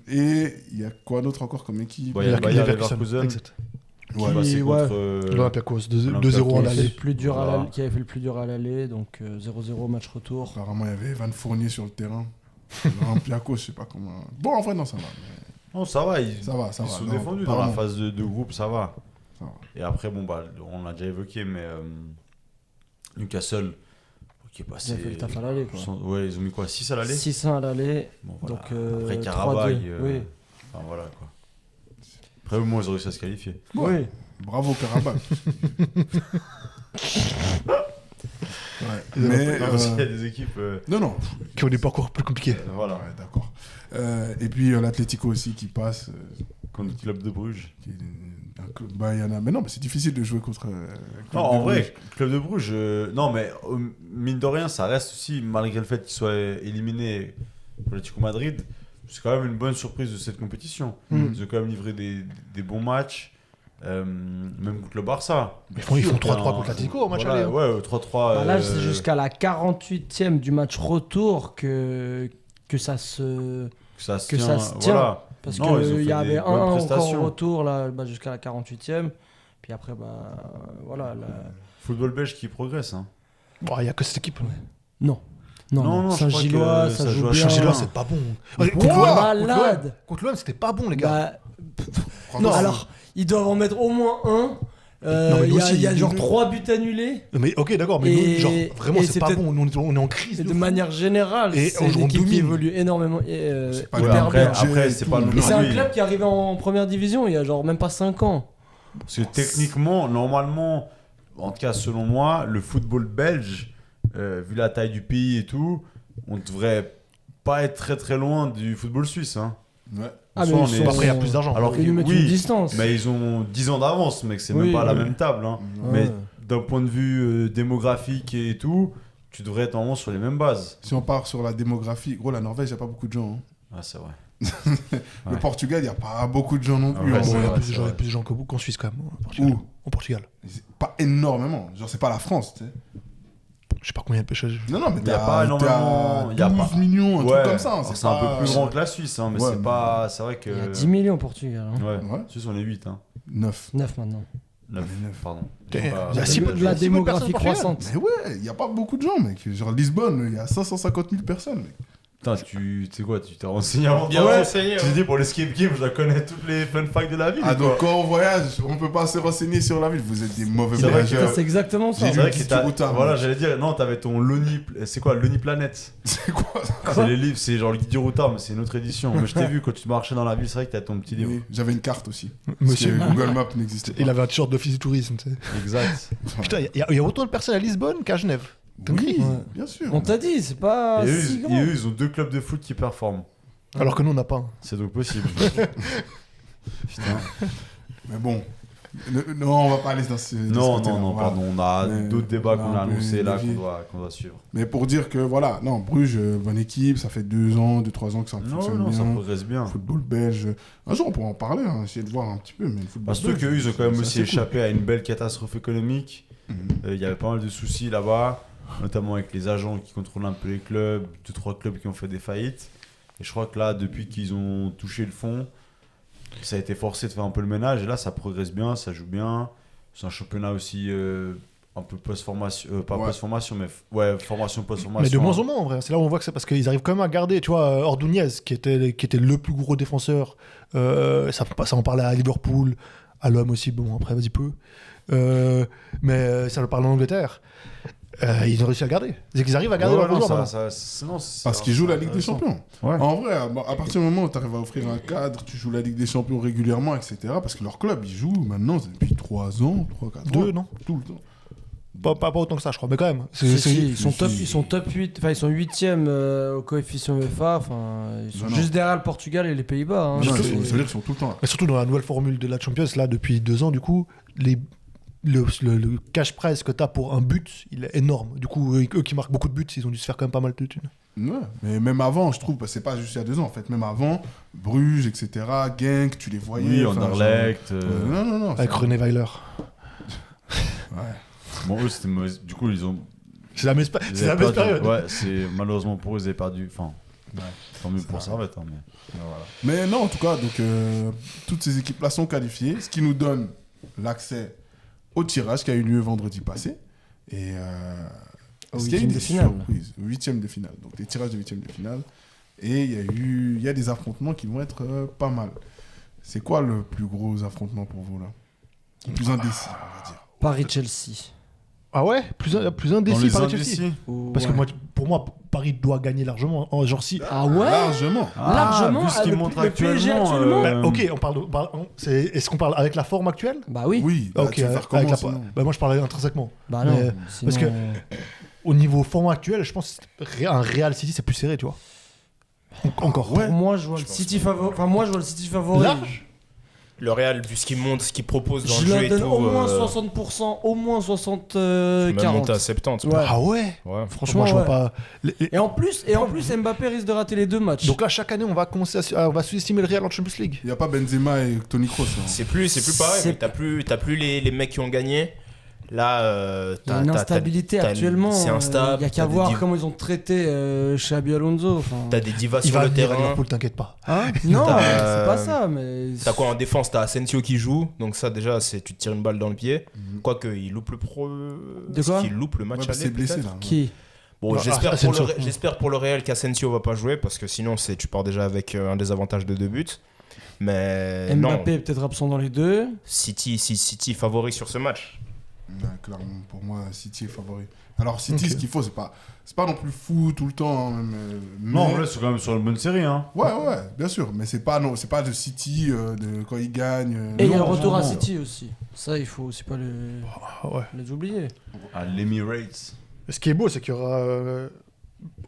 Et il y a quoi d'autre encore comme équipe Ouais, il y a Leverkusen. Bayer Leverkusen. Exact. qui Ouais. passait Ouais. contre L'Olympiakos, 2-0 en Qui avait, fait l'aller. le plus dur à Voilà. qui avait fait le plus dur à l'aller, donc 0-0 match retour. Apparemment, il y avait Evan Fournier sur le terrain. L'Olympiakos, je sais pas comment. Bon, en vrai, non, ça va. Non, ça va, ils Ça va, ça ils va. sont Non, défendus dans la apparemment. phase de groupe, ça va. Ça va. Et après, bon, bah, on l'a déjà évoqué, mais Newcastle, qui est Ils passé. ont fait le taf à l'aller, quoi. Ouais, ils ont mis quoi 6 à l'aller 6-1 à l'aller, Bon, voilà. donc Après 3-2. Carabaï, Oui. enfin voilà quoi. Après, au moins, ils ont réussi à se qualifier. Oui. Bravo, Karabakh. Ouais. Mais. Non, parce qu'il y a des équipes. Non, non. Qui ont des parcours plus compliqués. Voilà, Ouais, d'accord. Et puis l'Atlético aussi qui passe. contre le club de Bruges. Qui est un club- bah, il y en a. Mais non, mais c'est difficile de jouer contre. Non, en vrai, club de Bruges, non, mais mine de rien, ça reste aussi, malgré le fait qu'il soit éliminé pour l'Atlético Madrid, c'est quand même une bonne surprise de cette compétition. Ils ont quand même livré des bons matchs, même contre le Barça. Ils font 3-3 contre l'Atlético au match Voilà, aller. hein. Ouais, 3-3. Bah, là, c'est jusqu'à la 48e du match retour que ça se. que ça se que tient. ça se tient. Voilà. Parce Non, ils ont qu'il y fait avait des 1-1 bonnes encore prestations. au retour là, bah, jusqu'à la 48e. Puis après, bah, voilà. Football belge qui progresse. Hein. Bon, il n'y a que cette équipe. Non, Non, je crois Saint-Gillois, que ça ça joue joue à bien. Saint-Gillois, c'est pas bon. Mais Contre quoi, l'OM, malade. contre l'OM, c'était pas bon, les gars. Bah, Franchement, non, alors, ils doivent en mettre au moins un. Non, mais Il nous y a, aussi, il y a genre nous- 3 buts annulés. Mais ok, d'accord, mais Et- nous, genre, vraiment, et c'est c'est pas peut-être- bon. Nous, on est en crise. Et de fou. manière générale, Et c'est on une équipe qui domine. évolue énormément. C'est pas Ouais, hyper après, bien. après, c'est pas non Et plus. c'est un club qui est arrivé en première division il y a genre même pas 5 ans. Parce que techniquement, normalement, en tout cas selon moi, le football belge, vu la taille du pays et tout, on devrait pas être très très loin du football suisse. Hein. Ouais. Ah, Soit mais on ils est- sont- Après, il y a plus d'argent. Alors Ils nous mettent oui, une distance. mais ils ont 10 ans d'avance, mec, c'est Oui, même pas à la oui. même table. Hein. Ouais. Mais d'un point de vue démographique et tout, tu devrais être normalement sur les mêmes bases. Si on part sur la démographie, gros, la Norvège, il n'y a pas beaucoup de gens. hein. Ah, c'est vrai. Le Ouais. Portugal, il n'y a pas beaucoup de gens non plus. Ouais, en c'est vrai. Il y a vrai, plus de c'est gens- vrai. plus de gens qu'en Suisse, quand même, au Portugal. Où Au Portugal. C'est pas énormément. Genre, c'est pas la France, tu sais. Je sais pas combien de pêcheurs. Non, non, mais Il y a pas énormément- il y a 12 pas- millions, un Ouais, truc comme ça. alors c'est un peu plus grand que la Suisse, hein, mais Ouais, c'est mais- pas. C'est vrai que. Il y a 10 millions au Portugal. Hein. Ouais, Ouais. Suisse, on est 8. Hein. 9. 9 maintenant. 9, neuf. pardon. Il y a Pas- six- La six mille démographie personnes au Portugal. croissante. Mais ouais, il n'y a pas beaucoup de gens, mec. Genre, Lisbonne, il y a 550 000 personnes, mec. Putain, tu sais quoi, tu t'es renseigné avant Bien de renseigné, Tu ouais. dis pour l'escape game, je dois connaître toutes les fun facts de la ville. Ah, ou quoi donc quand on voyage, on peut pas se renseigner sur la ville. Vous êtes des mauvais C'est vrai que- voyageurs. C'est exactement ça. J'ai C'est vrai lu que du t'as- routard, Voilà, moi. j'allais dire, non, t'avais ton Loni. C'est quoi, Loni Planet C'est quoi C'est les livres, c'est genre le guide du routard, mais c'est une autre édition. Mais je t'ai vu quand tu marchais dans la ville, c'est vrai que t'as ton petit livre. Oui, j'avais une carte aussi. Monsieur, Parce que Google Maps n'existait pas. il avait un t-shirt d'office du tourisme. Tu sais. Exact. Putain, il y a autant de personnes à Lisbonne qu'à Genève. Oui, Ouais. bien sûr. On t'a dit, c'est pas Et eux, si ils- grand. et eux, ils ont 2 clubs de foot qui performent. Alors que nous, on n'a pas. C'est donc possible. Putain. Mais bon. Non, on va pas aller dans ce. dans ce Non, côté-là, non, non, voilà. pardon, on a Mais d'autres débats on a qu'on a un peu annoncés là dévié. qu'on doit suivre. Mais pour dire que voilà, non, Bruges, bonne équipe, ça fait 2 ans, 2-3 ans que ça Non, fonctionne non, ça bien. progresse bien. Football belge. Un jour, on pourra en parler, hein, essayer de voir un petit peu. Mais le football Parce que belge, qu'eux, ils ont quand même c'est aussi assez cool. échappé à une belle catastrophe économique. Mhm. Il y avait pas mal de soucis là-bas, notamment avec les agents qui contrôlent un peu les clubs, 2-3 clubs qui ont fait des faillites. Et je crois que là, depuis qu'ils ont touché le fond, ça a été forcé de faire un peu le ménage. Et là, ça progresse bien, ça joue bien. C'est un championnat aussi un peu post-formation, pas Ouais. post-formation, mais ouais, formation, post-formation. Mais de moins en moins, en vrai. C'est là où on voit que c'est parce qu'ils arrivent quand même à garder. Tu vois, Ordóñez, qui était le plus gros défenseur, ça en parlait à Liverpool, à l'homme aussi. Bon, après, vas-y, peu. Mais ça le parle en Angleterre. Ils ont réussi à le garder. C'est qu'ils arrivent à garder Ouais, leur non, joueur. Parce qu'ils jouent la Ligue des Champions. Ouais. En vrai, à partir du moment où tu arrives à offrir un cadre, tu joues la Ligue des Champions régulièrement, etc. Parce que leur club, ils jouent maintenant depuis 3 ans, 3-4 ans. 2, non Tout le temps. pas autant que ça, je crois. Mais quand même. Ils sont si, top, si. ils sont top 8, enfin ils sont 8e au coefficient UEFA, enfin ils sont Non, non. juste derrière le Portugal et les Pays-Bas. Hein. Non, surtout- ça veut dire qu'ils sont tout le temps là. Mais surtout dans la nouvelle formule de la Champions, là, depuis 2 ans, du coup, le cash prize que tu as pour un but, il est énorme. Du coup, eux qui marquent beaucoup de buts, ils ont dû se faire quand même pas mal de thunes. Ouais, mais même avant, je trouve, c'est pas juste il y a 2 ans, en fait, même avant, Bruges, etc., Genk, tu les voyais. Oui, enfin, Anderlecht. genre, non, non, non. Avec ça- René Weiler. Ouais. Bon, eux, c'était mauvais. Du coup, ils ont. C'est la même ils c'est la avaient même perdu. période. Ouais, c'est malheureusement pour eux, ils avaient perdu. Enfin, Ouais. tant mieux Ça pour va. Servette. Hein, mais... voilà. Mais non, en tout cas, donc, toutes ces équipes-là sont qualifiées, ce qui nous donne l'accès au tirage qui a eu lieu vendredi passé. Et Au est-ce qu'il y a eu huitième des de finale. surprises au 8e de finale. Donc des tirages de 8e de finale. Et il y a des affrontements qui vont être pas mal. C'est quoi le plus gros affrontement pour vous là? Le plus indécis, on va dire. Paris-Chelsea. Ah ouais, plus Dans indécis les par Chelsea. indécis. Parce que pour moi, Paris doit gagner largement. Genre si. Ah ouais. Largement. Largement, vu ce qu'il le- montre le PSG actuellement. actuellement. Ok, est-ce qu'on parle avec la forme actuelle? Bah oui. Oui, bah, Ok, tu vas faire avec comment la sinon? moi je parlais intrinsèquement. Bah non. Mais- sinon, parce que- Au niveau forme actuel, je pense un Real City c'est plus serré, tu vois. Encore. pour moi, je vois le pense City favori. Enfin, moi, je vois le City favori. Large. Le Real, vu ce qu'il montre, ce qu'il propose dans Je le jeu leur et donne tout. au moins 60%, au moins 60, Même 40. monter à 70. Ouais. Ah ouais. Ouais. Franchement, Moi je vois ouais. pas. Et en plus, Mbappé risque de rater les 2 matchs. Donc là chaque année on va commencer on va sous-estimer le Real en Champions League. Il n'y a pas Benzema et Toni Kroos. Hein. C'est plus pareil. C'est- Mais t'as plus les mecs qui ont gagné. Là, il y a une instabilité actuellement. C'est instable. Il n'y a qu'à t'as des voir div- comment ils ont traité Xabi Alonso. Enfin... T'as des divas Il sur va le venir à terrain. Liverpool, t'inquiète pas. Hein non, T'as- c'est pas ça, mais. T'as quoi en défense? T'as Asensio qui joue, donc ça déjà tu te tires une balle dans le pied. Mhm. Quoique il loupe le pro. De quoi Qu'il loupe le match Ouais, parce aller, que c'est blessé peut-être. là. Qui Bon, Ah, j'espère Asensio. j'espère pour le Real qu'Asensio va pas jouer parce que sinon tu pars déjà avec un désavantage de 2 buts. Mais non, Mbappé est peut-être absent dans les deux. City favori sur ce match. Ouais, clairement, pour moi, City est favori. Alors, City, Ok. ce qu'il faut, c'est pas non plus fou tout le temps. Hein, Non, en mais- vrai, c'est quand même sur une bonne série. Hein. Ouais, bien sûr. Mais c'est pas de City de quand ils gagnent. Et il y a le non, retour à non. City aussi. Ça, il faut aussi pas Ah ouais. les oublier. À l'Emirates. Ce qui est beau c'est qu'il y aura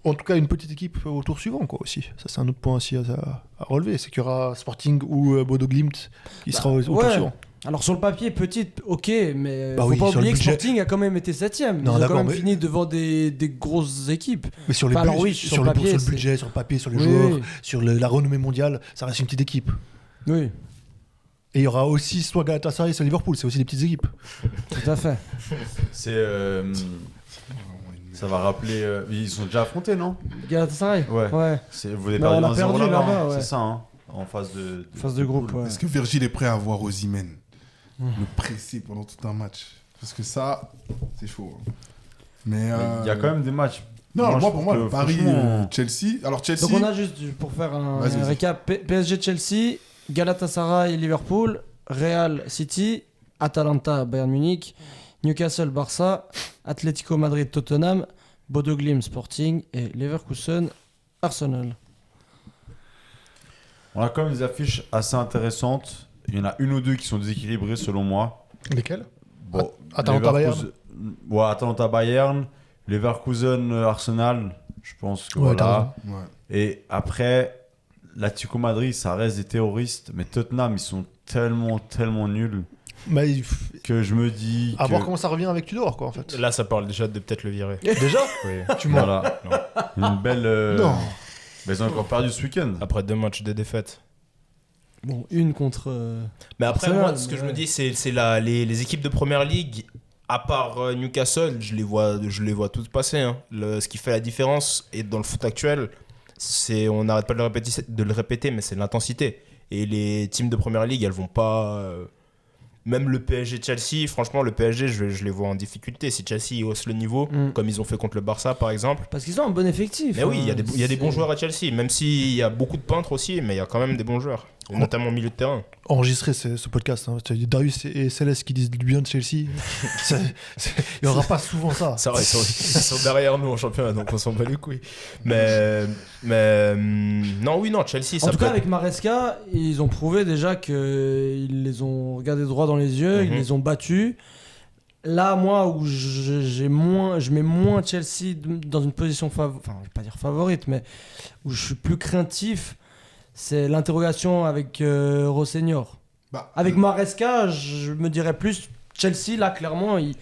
en tout cas une petite équipe au tour suivant quoi aussi. Ça c'est un autre point aussi à relever, c'est qu'il y aura Sporting ou Bodo Glimt qui sera au tour ouais. suivant. Alors sur le papier, petite, ok, mais Bah faut oui, pas sur oublier le que budget. Sporting a quand même été 7ème. Ils Non, ont quand d'accord, même mais- fini devant des grosses équipes. Mais sur les Enfin, alors budgets- oui, sur, sur le papier, sur le c'est- budget, sur le papier, sur les Oui, joueurs, oui. sur la renommée mondiale, ça reste une petite équipe. Oui, Et il y aura aussi soit Galatasaray, soit Liverpool, c'est aussi des petites équipes. tout à fait. C'est. Ça va rappeler. Ils sont déjà affrontés, non? Galatasaray. Ouais. Ouais. Vous avez Bah, perdu on a 1-0 perdu là-bas, là-bas, hein. ouais. C'est ça, hein. En phase de Phase de groupe, ouais. Est-ce que Virgil est prêt à voir Osimhen le presser pendant tout un match? Parce que ça, c'est chaud. Hein. Mais Il y a quand même des matchs. Non, je pour trouve moi, que le Paris, franchement- Chelsea. Alors, Chelsea. Donc on a juste, pour faire un Vas-y, vas-y. récap, PSG-Chelsea, Galatasaray-Liverpool, Real-City, Atalanta-Bayern Munich, Newcastle-Barça, Atlético Madrid-Tottenham, Bodo Glimt Sporting et Leverkusen-Arsenal. On a quand même des affiches assez intéressantes. Il y en a une ou deux qui sont déséquilibrées selon moi. Lesquels Bon, Atalanta-Bayern. Ouais, Atalanta-Bayern. Leverkusen-Arsenal. Je pense que Ouais, voilà. Ouais. Et après, l'Atlético Madrid, ça reste des terroristes. Mais Tottenham, ils sont tellement nuls Mais que je me dis. à que... voir comment ça revient avec Tudor, quoi, en fait. Là, ça parle déjà de peut-être le virer. Déjà Oui. Tu mens. Voilà. Une belle. Non. Mais ils ont encore perdu ce week-end. Après 2 matchs de défaite. Bon, une contre. Mais après, Arsenal, moi, ce que je me ouais. dis, c'est les équipes de première ligue, à part Newcastle, je les vois toutes passer. Hein. Ce qui fait la différence, et dans le foot actuel, on n'arrête pas de le répéter, mais c'est l'intensité. Et les teams de première ligue, elles vont pas. Même le PSG-Chelsea, franchement, le PSG, je les vois en difficulté. Si Chelsea hausse le niveau, comme ils ont fait contre le Barça, par exemple. Parce qu'ils ont un bon effectif. Mais oui, hein. il y a des bons joueurs à Chelsea, même s'il y a beaucoup de peintres aussi, mais il y a quand même des bons joueurs, notamment au milieu de terrain. Enregistrer ce podcast. Hein. Tu as Darius et Céleste qui disent du bien de Chelsea. Il n'y aura pas souvent ça. Ça va, ils sont derrière nous en championnat, donc on s'en bat les couilles. Mais non, Chelsea, En ça tout peut cas, être- avec Maresca, ils ont prouvé déjà qu'ils les ont regardés droit dans les yeux, ils Mhm. les ont battus. Là, moi, où je mets moins Chelsea dans une position enfin, je vais pas dire favorite, mais où je suis plus craintif, c'est l'interrogation avec Rossenior. Bah, Avec Maresca, je me dirais plus Chelsea, là, clairement, ils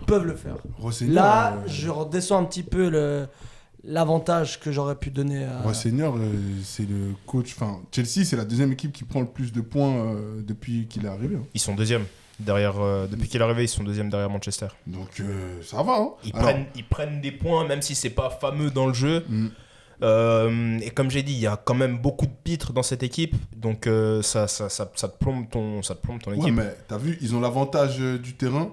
peuvent le faire. Rossenior, Là, je redescends un petit peu l'avantage que j'aurais pu donner à... Rossenior, c'est le coach. Enfin, Chelsea, c'est la deuxième équipe qui prend le plus de points depuis qu'il est arrivé. Hein. Ils sont deuxièmes. Depuis qu'il est arrivé, ils sont deuxièmes derrière Manchester. Donc, ça va. Hein. Ils, Alors, prennent des points, même si c'est pas fameux dans le jeu. mm, Et comme j'ai dit, il y a quand même beaucoup de pitres dans cette équipe, donc ça te plombe ton Ouais, équipe. mais t'as vu, ils ont l'avantage du terrain.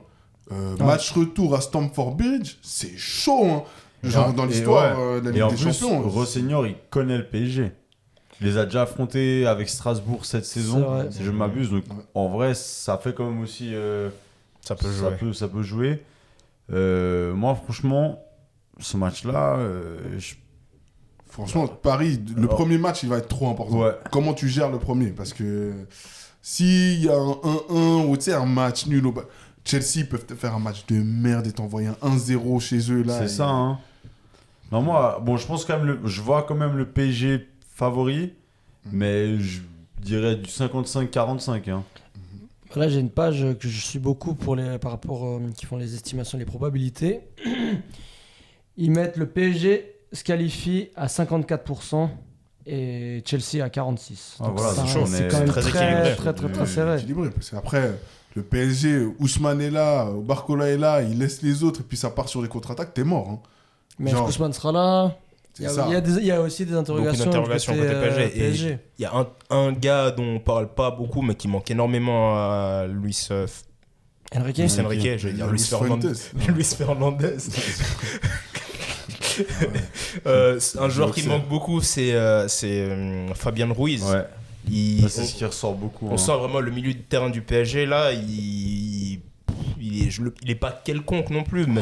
Match retour à Stamford Bridge, c'est chaud, hein. Genre dans l'histoire de la Et en Ligue des plus, Champions. Rossignol, il connaît le PSG. Il les a déjà affrontés avec Strasbourg cette saison, vrai. si je ne m'abuse. Donc, Ouais. en vrai, ça fait quand même aussi. Ça peut jouer. Ça peut jouer. Moi, franchement, ce match-là, Franchement, Paris, le premier match, il va être trop important. Ouais. Comment tu gères le premier? Parce que s'il y a un 1-1 ou tu sais, un match nul, Chelsea peuvent te faire un match de merde et t'envoyer un 1-0 chez eux. Là, c'est ça. Hein. Non, moi, bon, je pense quand même, je vois quand même le PSG favori, mais je dirais du 55-45. Hein. Là, j'ai une page que je suis beaucoup par rapport qui font les estimations, les probabilités. Ils mettent le PSG se qualifie à 54% et Chelsea à 46%. Ah, Donc voilà, ça, c'est chaud, c'est mais quand même très très, équilibré. très serré. Équilibré, parce qu'après, le PSG, Ousmane est là, Barcola est là, il laisse les autres et puis ça part sur les contre-attaques, t'es mort. Hein. Mais Genre, Ousmane sera là. c'est Il y, ça. il y a aussi des interrogations, d'interrogations côté PSG. Et il y a un gars dont on parle pas beaucoup, mais qui manque énormément à Luis Enrique. Luis Enrique, j'allais dire Luis Fernandez. Luis Fernandez. Un joueur qui manque beaucoup, c'est Fabian Ruiz. Ouais. Il- Ça, c'est ce qui ressort beaucoup. On hein. sent vraiment le milieu de terrain du PSG là, il est pas quelconque non plus, mais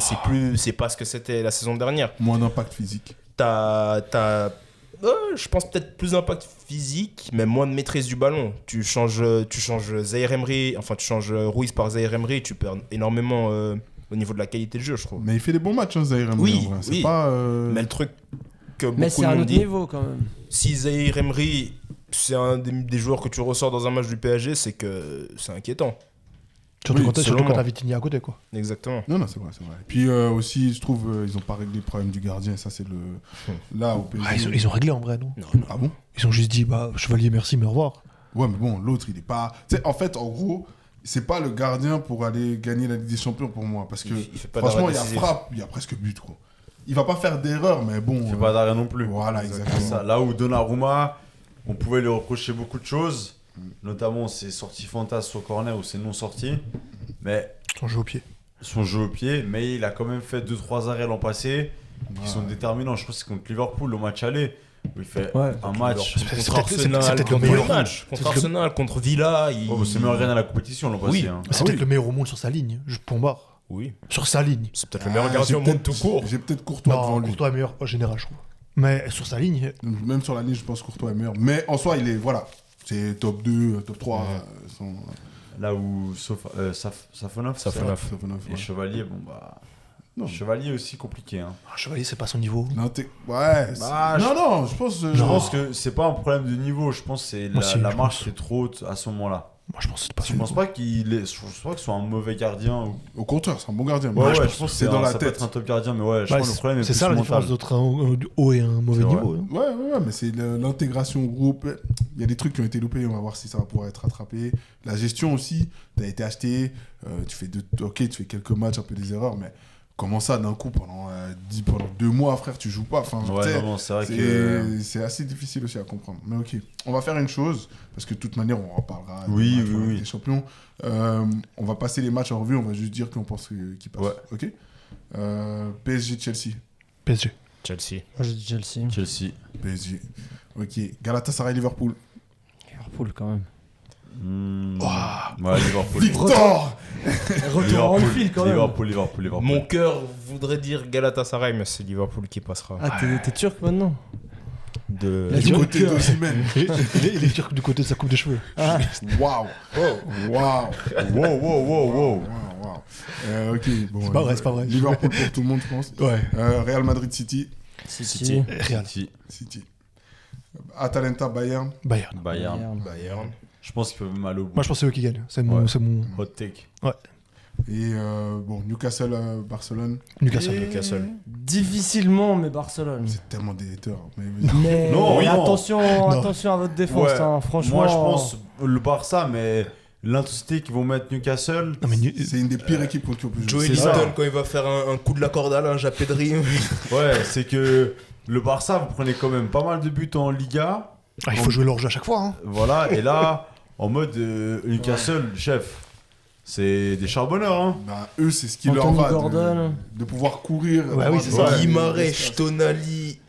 c'est pas ce que c'était la saison dernière. Moins d'impact physique. Je pense peut-être plus d'impact physique, mais moins de maîtrise du ballon. Tu changes Zaïre Emery, enfin tu changes Ruiz par Zaïre Emery, tu perds énormément au niveau de la qualité de jeu, je trouve. Mais il fait des bons matchs, hein, Zaïre Emery, Oui, en vrai. C'est oui. pas. Mais le truc que Mais beaucoup c'est de un monde autre dit, niveau quand même. si Zaïre Emery c'est un des joueurs que tu ressors dans un match du PSG, c'est que c'est inquiétant. Surtout Oui, quand selon moi. t'as Vitinha à côté, quoi. Exactement. Non, c'est vrai, c'est vrai. Puis aussi, je trouve, ils ont pas réglé le problème du gardien, ça c'est le. Là, au PSG. Ah, ils ont réglé en vrai, non? Ah bon? Ils ont juste dit, bah, chevalier, merci, mais au revoir. Ouais, mais bon, l'autre, il est pas. Tu sais, en fait, en gros, c'est pas le gardien pour aller gagner la Ligue des Champions pour moi. Parce que, Il fait pas franchement, d'arrêt il y a décisif. frappe, il y a presque but, quoi. Il va pas faire d'erreur, mais bon. Il fait pas d'arrêt non plus. Voilà, C'est exactement. ça. Là où Donnarumma, on pouvait lui reprocher beaucoup de choses, notamment ses sorties fantasmes sur corner ou ses non sorties, mais Son jeu au pied. son jeu au pied, mais il a quand même fait 2-3 arrêts l'an passé qui sont déterminants. Je crois que c'est contre Liverpool au match aller où il fait Ouais. un match. C'est Contre peut-être- Arsenal, c'est peut-être le contre meilleur. le match. Contre C'est le- Arsenal, contre Villa. Oh, c'est meilleur gardien à la compétition l'an passé. Oui. hein. C'est Ah peut-être oui. le meilleur au monde sur sa ligne, juste pour barre. Oui. Sur sa ligne. C'est peut-être le meilleur gardien au monde tout court. J'ai peut-être Courtois devant Non, lui. Courtois est meilleur en général, je trouve. Mais sur sa ligne, Même sur la ligne, je pense que Courtois est meilleur. Mais en soi, il est. Voilà. C'est top 2, top 3. Là où Safonov Safonov. et Chevalier, bon bah. Non. Chevalier aussi compliqué. Hein. chevalier, c'est pas son niveau. Non, ouais. Bah, non, je pense. Je pense que c'est pas un problème de niveau, je pense que c'est Moi aussi, la je marche pense. qui est trop haute à ce moment-là. Moi, je pense que c'est pas Je son pense niveau. pas je pense pas que ce soit un mauvais gardien. Au contraire, c'est un bon gardien. Ouais, Mais je pense que c'est dans la ça peut tête. être un top gardien, mais ouais, je Ouais, pense que le problème est c'est plus ça la mental. différence d'entre un haut et un mauvais C'est niveau. hein. Ouais, mais c'est l'intégration au groupe. Il y a des trucs qui ont été loupés, on va voir si ça va pouvoir être rattrapé. La gestion aussi, tu as été acheté, tu fais quelques matchs, un peu des erreurs, mais comment ça, d'un coup, pendant 2 mois, frère, tu joues pas. Enfin, tu Ouais, sais, non, c'est vrai que. c'est assez difficile aussi à comprendre. Mais ok, on va faire une chose, parce que de toute manière, on en reparlera. Oui, des matchs, oui, oui. des champions. On va passer les matchs en revue, on va juste dire qu'on pense qu'ils passent. Ouais. Ok PSG-Chelsea. PSG. Chelsea. Moi, j'ai dit Chelsea. Chelsea. PSG. Ok. Galatasaray-Liverpool. Liverpool quand même. Ouais, Liverpool. Victor Retour en Anfield quand même. Liverpool. Mon cœur voudrait dire Galatasaray, mais c'est Liverpool qui passera. Ah, t'es turc maintenant? De... La Du Turquie. côté d'Osimhen. il est turc du côté de sa coupe de cheveux. Ah, Waouh Waouh Wow. Ok, bon. C'est pas vrai, c'est pas vrai. Liverpool pour tout le monde, je pense. Ouais. Real Madrid-City. City. Real. City. Atalanta-Bayern. Bayern. Bayern. Bayern. Je pense qu'ils peuvent même aller au bout. Moi, je pense que c'est eux qui gagnent. C'est mon, Ouais. c'est mon Hot take. Et bon, Newcastle-Barcelone. Newcastle. Newcastle. Difficilement, mais Barcelone. C'est tellement des haters. Mais... Mais Non, oui, non. attention à votre défense, Ouais. hein, franchement. Moi, je pense le Barça, mais l'intensité qu'ils vont mettre Newcastle. Non, mais C'est une des pires équipes contre qui on peut jouer. Joey C'est ça. Linton, quand il va faire un coup de la corde à linge à Pedri. Ouais, c'est que le Barça, vous prenez quand même pas mal de buts en Liga. Ah, il faut jouer leur jeu à chaque fois. Hein. Voilà, et là, en mode Newcastle, chef, c'est des charbonneurs. Hein. Bah, eux, c'est ce qui leur Anthony va Gordon. de pouvoir courir. Ouais, d'avoir oui, des- c'est ça. Guimarães, Tonali.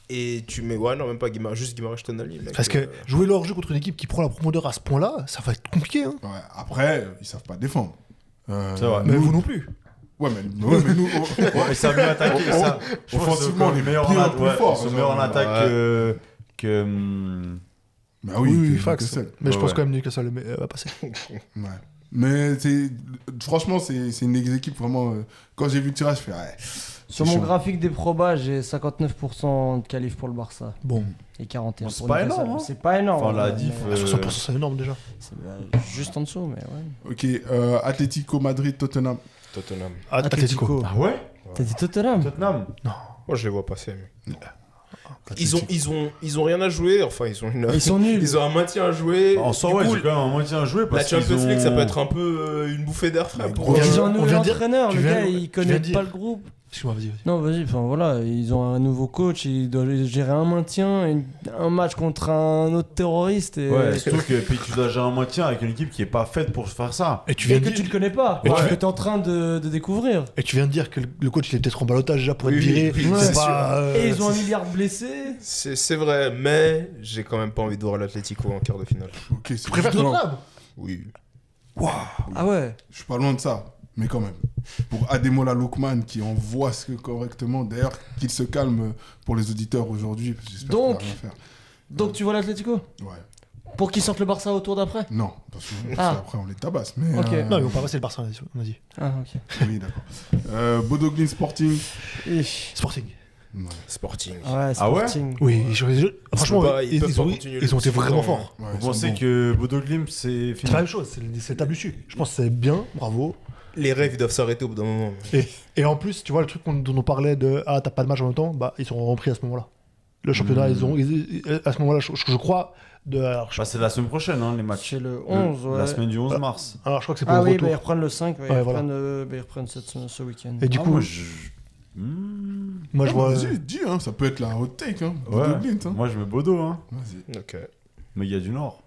Et tu mets. Ouais, non, même pas Guimarães, juste Guimarães, Tonali. Mec, Parce que jouer leur jeu contre une équipe qui prend la profondeur à ce point-là, ça va être compliqué. Hein. Ouais, après, ils savent pas défendre. C'est vrai. Mais nous- vous non plus. Ouais, mais nous, Ouais, ça mieux attaquer. Ça, je pense offensivement, que on est meilleurs bien en plus forts, Ils sont genre. meilleurs en attaque Ouais. que. bah Oui, oui, que fax. Newcastle. Mais je Ouais, pense ouais. quand même Newcastle va passer. Ouais. Mais franchement, c'est une des équipes vraiment. Quand j'ai vu le tirage, je fais. Ouais, Sur c'est mon chaud. graphique des probas, j'ai 59% de qualif pour le Barça Bon, et 41 Bon, c'est pour pas Newcastle. énorme, hein. C'est pas énorme. Enfin, la ouais, diff, mais- 60%, c'est énorme déjà. C'est juste en dessous, mais ouais. Ok, Atlético Madrid, Tottenham. Tottenham. Atletico. Ah ouais T'as dit Tottenham? Tottenham. Moi, je les vois passer. Mais... Ils ont rien à jouer. Enfin, ils ont une. Ils sont nuls. Ils ont un maintien à jouer. En soi, Du ouais, coup, j'ai quand même un moitié à jouer. la Parce Champions qu'ils ont... League, ça peut être un peu une bouffée d'air frais. Mais Pour gros, eux. Ils ont un on nouvel vient de dire- entraîneur, tu le viens- gars, tu il viens connaît de dire- pas le groupe. Excuse-moi, vas-y. Non, vas-y, enfin voilà, ils ont un nouveau coach, il doit gérer un maintien, un match contre un autre terroriste. Et, Ouais, surtout que puis tu dois gérer un maintien avec une équipe qui est pas faite pour faire ça. Et tu et viens que de tu le dire, connais pas, Et tu que viens- t'es en train de découvrir. et tu viens de dire que le coach il est peut-être en balotage déjà pour être Oui, viré. oui, c'est C'est sûr. pas, Et ils ont un milliard de blessés. C'est vrai, mais j'ai quand même pas envie de voir l'Atlético en quart de finale. Ok, c'est Tu préfères Tottenham Oui. Ah ouais. Je suis pas loin de ça, mais quand même. Pour Ademola Lookman qui envoie ce que correctement, d'ailleurs, qu'il se calme pour les auditeurs aujourd'hui, parce que j'espère qu'il va Donc- rien faire. Donc tu vois l'Atlético Ouais. pour qu'ils sortent le Barça au tour d'après. Non, parce que Ah. après on les tabasse. Mais, Ok. Non, ils vont pas passer le Barça, on a dit. Ah ok. Oui, d'accord. Bodo Glimt Sporting. Sporting. Ouais. Sporting. Ouais, Ah ouais Sporting. Oui, franchement, pas- ils peuvent pas ont continuer ils ont été le vraiment cycle, forts. Ouais, Vous ils sont pensez bons. que Bodo Glimt c'est C'est fini? la même chose, c'est le table dessus. Je pense que c'est bien, bravo. Les rêves, ils doivent s'arrêter au bout d'un moment. Et en plus, tu vois, le truc dont on parlait de ah, t'as pas de match en même temps, bah, ils sont repris à ce moment-là. Le championnat, à ce moment-là, je crois. Alors, Bah, c'est la semaine prochaine, hein, les matchs. C'est le 11, ouais. La semaine du 11 mars. alors, je crois que c'est pour Ah le oui, retour. bah, ils reprennent le 5, ouais, Ouais, ils, voilà. reprennent ce week-end. Et du Ah, coup, moi, moi, je Ah, vois. bah, vas-y, dis, hein, ça peut être la hot take. Hein, Bodo Ouais. Glimt, hein. Moi, je mets Bodo, hein. Vas-y. Ok. Mais il y a du Nord.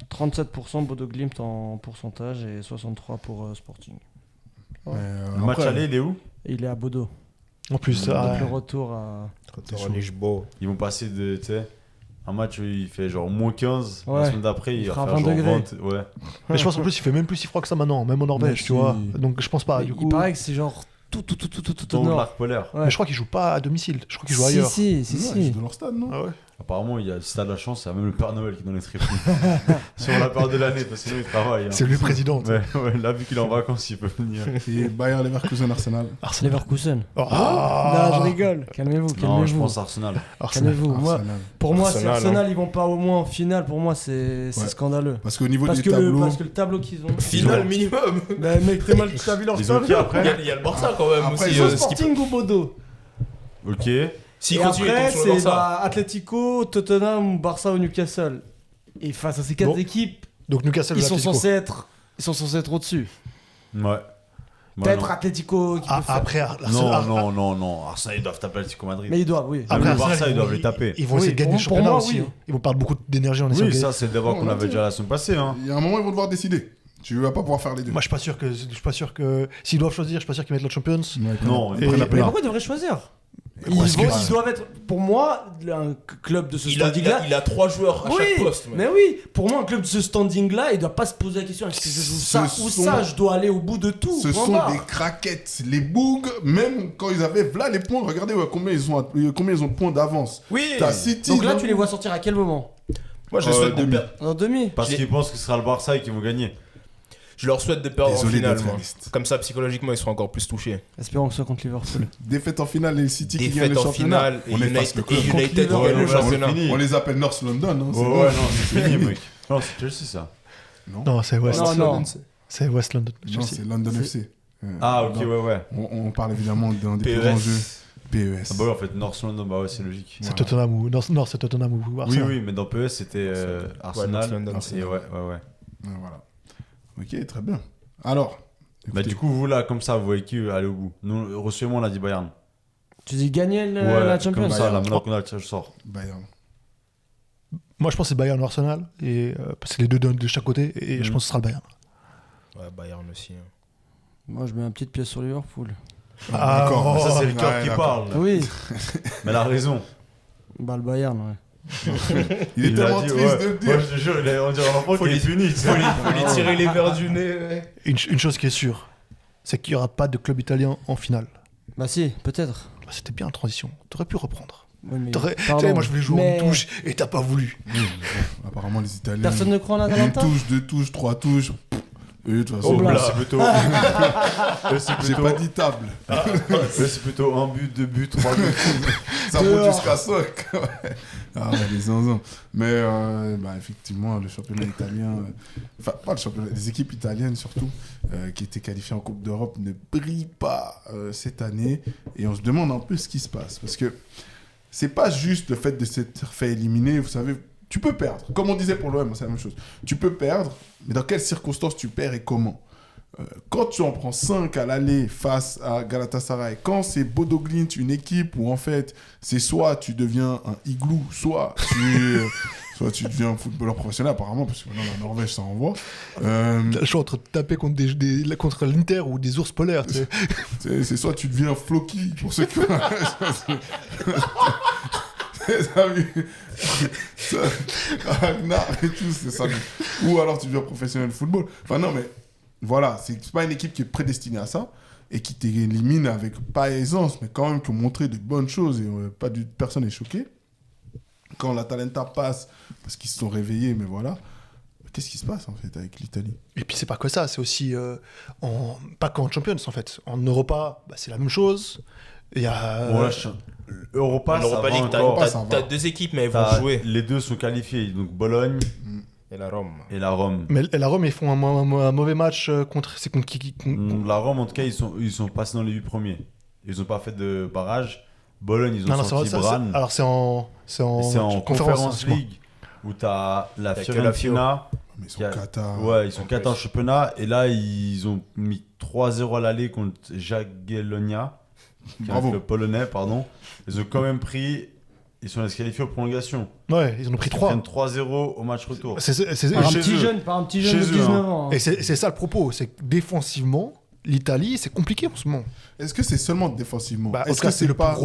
37% Bodo Glimt en pourcentage et 63% pour Sporting. Mais, Le match après, aller, il est où? Et il est à Bodo. En plus, Donc ah, le retour à... Retour à Lisboa. Ils vont passer de, tu sais, un match où il fait genre moins 15. Ouais. La semaine d'après, Il il va fera faire 20 genre degrés. 20. Ouais. mais je pense en plus, il fait même plus si froid que ça maintenant, même en Norvège, Mais tu vois. si. Donc, je pense pas. Du il coup, paraît que c'est genre tout au Dans nord. l'arc polaire. Ouais. mais je crois qu'il joue pas à domicile. Je crois qu'il joue si, ailleurs. si, ouais, si. ils jouent dans leur stade, non? Ah ouais. Apparemment, il y a le stade de la chance, il y a même le Père Noël qui donne les tripots. Sur la part de l'année, parce que sinon il travaille. hein. C'est lui le président. Ouais, ouais, là, vu qu'il est en vacances, il peut venir. Et Bayer Leverkusen Arsenal. Leverkusen. Ah, Non, je rigole. Calmez-vous, Non, je calmez-vous. pense Arsenal. Arsenal. Calmez-vous. Moi, Arsenal. pour moi, si Arsenal, Arsenal, ils vont pas au moins en finale, pour moi, c'est Ouais. scandaleux. Parce qu'au niveau Parce des que, tableaux. parce que le tableau qu'ils ont. Finale minimum. Bah, mec, t'es mal, t'as vu leur Ils ont qui tableau après? Il y a le Barça quand même Après, aussi. ils ont Ils sont Sporting ou Bodo. Ok. S'ils Et continuent, ils après, tombent sur le c'est Barça. Atlético, Tottenham, Barça ou Newcastle. Et face à ces quatre Bon. équipes, Donc Newcastle, ils sont Atletico. censés être au-dessus. Ouais. Peut-être non. Atlético qui peut faire. Après, Non. Arsenal, ils doivent taper Atlético Madrid. Mais ils doivent, oui. Après, Après, le Barça, Arsenal, ils doivent les taper. Ils vont Oui, essayer de gagner le pour championnat moi, aussi. oui. Hein. Ils vont perdre beaucoup d'énergie en essayant Oui, de gagner. ça, c'est le débat qu'on avait déjà la semaine passée. Hein. Il y a un moment, ils vont devoir décider. Tu vas pas pouvoir faire les deux. Moi, je suis pas sûr que s'ils doivent choisir, je suis pas sûr qu'ils mettent la Champions. Non, Et- ils prennent la et- Mais peine. pourquoi ils devraient choisir ils, Parce que- ils doivent être, pour moi, un club de ce standing-là. Il a 3 joueurs à chaque poste. mais oui, pour moi, un club de ce standing-là, il doit pas se poser la question est-ce que je joue ça ou ça, je dois aller au bout de tout. Ce point sont barre. des craquettes. Les Bougs, même quand ils avaient là les points, regardez ouais, combien ils ont de points d'avance. Oui. T'as City. Donc là, non tu les vois sortir à quel moment Moi, je les souhaite de demi. perdre. En demi. Parce qu'ils pensent que ce sera le Barça et qu'ils vont gagner. Je leur souhaite de perdre en Désolé finale. d'être moi. réaliste. Comme ça, psychologiquement, ils seront encore plus touchés. Espérons que ce soit contre Liverpool. Défaite en finale et le City qui gagne Défaite le en championnat. finale et On efface le club. United qui Liverpool. gagne le Ouais, championnat. c'est fini. On les appelle North London. Hein, c'est Ouais, bon. non, c'est fini, mec. Non, c'est Chelsea, ça. Non, c'est West. Non. C'est West London. Non, Chelsea. c'est London FC. Ah, ok, Non. ouais. On parle évidemment d'un des plus grands jeux. PES. PES. Ah bah ouais, en fait, North London, bah ouais, c'est logique. C'est Tottenham ou non, c'est Tottenham ou Oui, Arsenal. oui, mais dans PES, c'était Arsenal. North London, Et c'est- ouais. Voilà. Ok, très bien. Alors. Bah, écoutez, du coup, vous, là, comme ça, vous voyez qui aller au bout? Nous, recevez-moi, on a dit Bayern. Tu dis gagner Ouais, la comme Champions. ça, là, maintenant qu'on a le sort. Bayern. Moi, je pense que c'est Bayern ou Arsenal. Et, parce que les deux de chaque côté. Et je pense que ce sera le Bayern. Ouais, Bayern aussi. Hein. Moi, je mets un petite pièce sur Liverpool. Ah, d'accord. Mais ça, c'est le cœur Ouais, qui d'accord. parle. Oui, Mais elle a raison. bah le Bayern, ouais. Il est Il a tellement dit, triste ouais. de le Moi, dire. je te jure, on dirait un enfant qui est puni. Faut lui tirer les verres du nez. Ouais. Une chose qui est sûre, c'est qu'il n'y aura pas de club italien en finale. Bah si, peut-être. Bah, c'était bien en transition. T'aurais pu reprendre. Oui, mais- Tu pardon. sais, moi, je voulais jouer Mais en touche et t'as pas voulu. Apparemment, les Italiens. Personne ne croit en Une Atalanta. touche, 2 touches, 3 touches. Eux, de toute façon, Oblak. C'est plutôt. Eux, c'est j'ai plutôt. pas dit table. Eux, c'est plutôt 1 but, 2 buts, 3 buts. Ça monte jusqu'à 5. Ah ouais, les zinzins. Mais bah, effectivement, le championnat italien, enfin pas le championnat, les équipes italiennes surtout, qui étaient qualifiées en Coupe d'Europe, ne brillent pas cette année. Et on se demande un peu ce qui se passe. Parce que c'est pas juste le fait de s'être fait éliminer, vous savez. Tu peux perdre. Comme on disait pour l'OM, c'est la même chose. Tu peux perdre, mais dans quelles circonstances tu perds et comment? Quand tu en prends 5 à l'aller face à Galatasaray, quand c'est Bodo Glimt, une équipe où en fait c'est soit tu deviens un igloo, soit tu deviens un footballeur professionnel apparemment, parce que maintenant la Norvège ça envoie. T'as le choix entre taper contre, contre l'Inter ou des ours polaires. Tu sais. C'est soit tu deviens Floki, pour ceux qui... Ça, Ragnar et tout, c'est ça. Ou alors tu deviens professionnel de football. Enfin non, mais voilà, c'est pas une équipe qui est prédestinée à ça et qui t'élimine avec pas aisance, mais quand même qui ont montré de bonnes choses et personne n'est choqué. Quand l'Atalanta passe, parce qu'ils se sont réveillés, mais voilà. Qu'est-ce qui se passe en fait avec l'Italie? Et puis c'est pas que ça, c'est aussi pas qu'en Champions en fait. En Europa, bah, c'est la même chose. Il y a Bon, là, Europa, En Europa ça League, va encore. ça va. t'as 2 équipes, mais elles vont T'as- jouer. Les deux sont qualifiés, donc Bologne Et la Rome. et la Rome. mais la Rome, ils font un mauvais match contre. C'est contre qui La Rome, en tout cas, ils sont passés dans les 8 premiers. Ils n'ont pas fait de barrage. Bologne, ils ont Non, non, sorti Bran. alors c'est en C'est en Conférence excuse-moi. League où t'as la T'as que la Fiorentina. Mais ils sont qui a- cata. Ouais, ils sont en 4 en plus. championnat. Et là, ils ont mis 3-0 à l'aller contre Jagiellonia, qui est un Bravo. club polonais, pardon. Ils ont quand même pris. Ils sont qualifiés aux prolongations. Ouais, ils en ont pris Ils 3. prennent 3-0 au match retour. Par un Chez petit eux. jeune, par un petit jeune Chez de eux, 19 hein. ans. hein. Et c'est ça le propos, c'est que défensivement, l'Italie, c'est compliqué en ce moment. Est-ce que c'est seulement défensivement? Bah, en Est-ce tout cas, que c'est pas...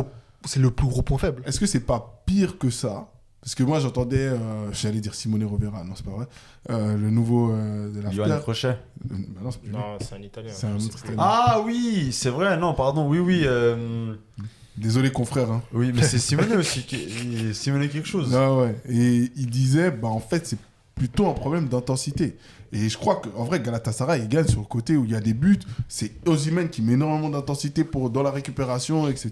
c'est le plus gros point faible. Est-ce que c'est pas pire que ça? Parce que moi j'entendais, j'allais dire Simone Rovera, non c'est pas vrai, le nouveau de la Johan Crochet. Bah non, c'est plus lui. Non, c'est un Italien. C'est un je sais autre plus. Italien. Ah oui, c'est vrai, non, pardon, oui. Désolé confrère. Hein. Oui, mais c'est Simone aussi. Simone quelque chose. Ah ouais. Et il disait, bah en fait c'est plutôt un problème d'intensité. Et je crois qu'en vrai Galatasaray il gagne sur le côté où il y a des buts. C'est Osimhen qui met énormément d'intensité dans la récupération, etc.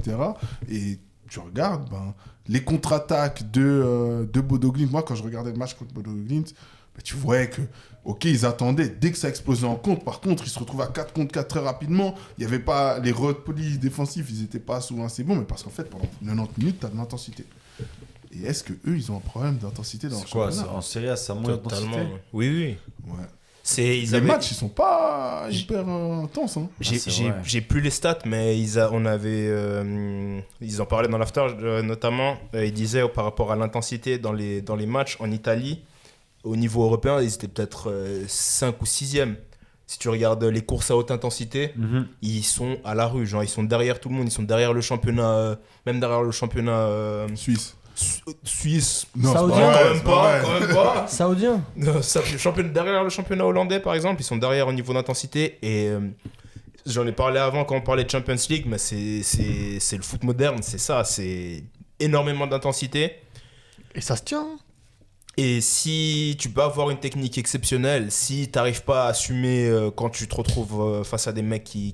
Et tu regardes, ben, les contre-attaques de Bodo Glimt. Moi quand je regardais le match contre Bodo Glimt, ben, tu voyais que, ok, ils attendaient, dès que ça explosait en contre, par contre, ils se retrouvent à 4 contre 4 très rapidement. Il n'y avait pas les replis défensifs, ils n'étaient pas souvent assez bons, mais parce qu'en fait, pendant 90 minutes, tu as de l'intensité. Et est-ce qu'eux, ils ont un problème d'intensité dans le C'est quoi championnat? en Serie A, ça monte Totalement. d'intensité. Oui, oui. Ouais. Ils Les avaient- matchs, ils sont pas hyper intenses. Hein. c'est vrai. J'ai plus les stats, mais ils en parlaient dans l'after notamment. Ils disaient par rapport à l'intensité dans les matchs en Italie, au niveau européen, ils étaient peut-être 5 ou 6e. Si tu regardes les courses à haute intensité, ils sont à la rue. Genre, ils sont derrière tout le monde. Ils sont derrière le championnat, même derrière le championnat Suisse. suisse. Non, Saoudien. c'est pas Quand vrai, même c'est pas vrai. pas, quand même pas. Saoudien. Derrière le championnat hollandais, par exemple, ils sont derrière au niveau d'intensité. Et j'en ai parlé avant quand on parlait de Champions League, mais c'est le foot moderne, c'est ça. C'est énormément d'intensité. Et ça se tient. Et si tu peux avoir une technique exceptionnelle, si tu n'arrives pas à assumer quand tu te retrouves face à des mecs qui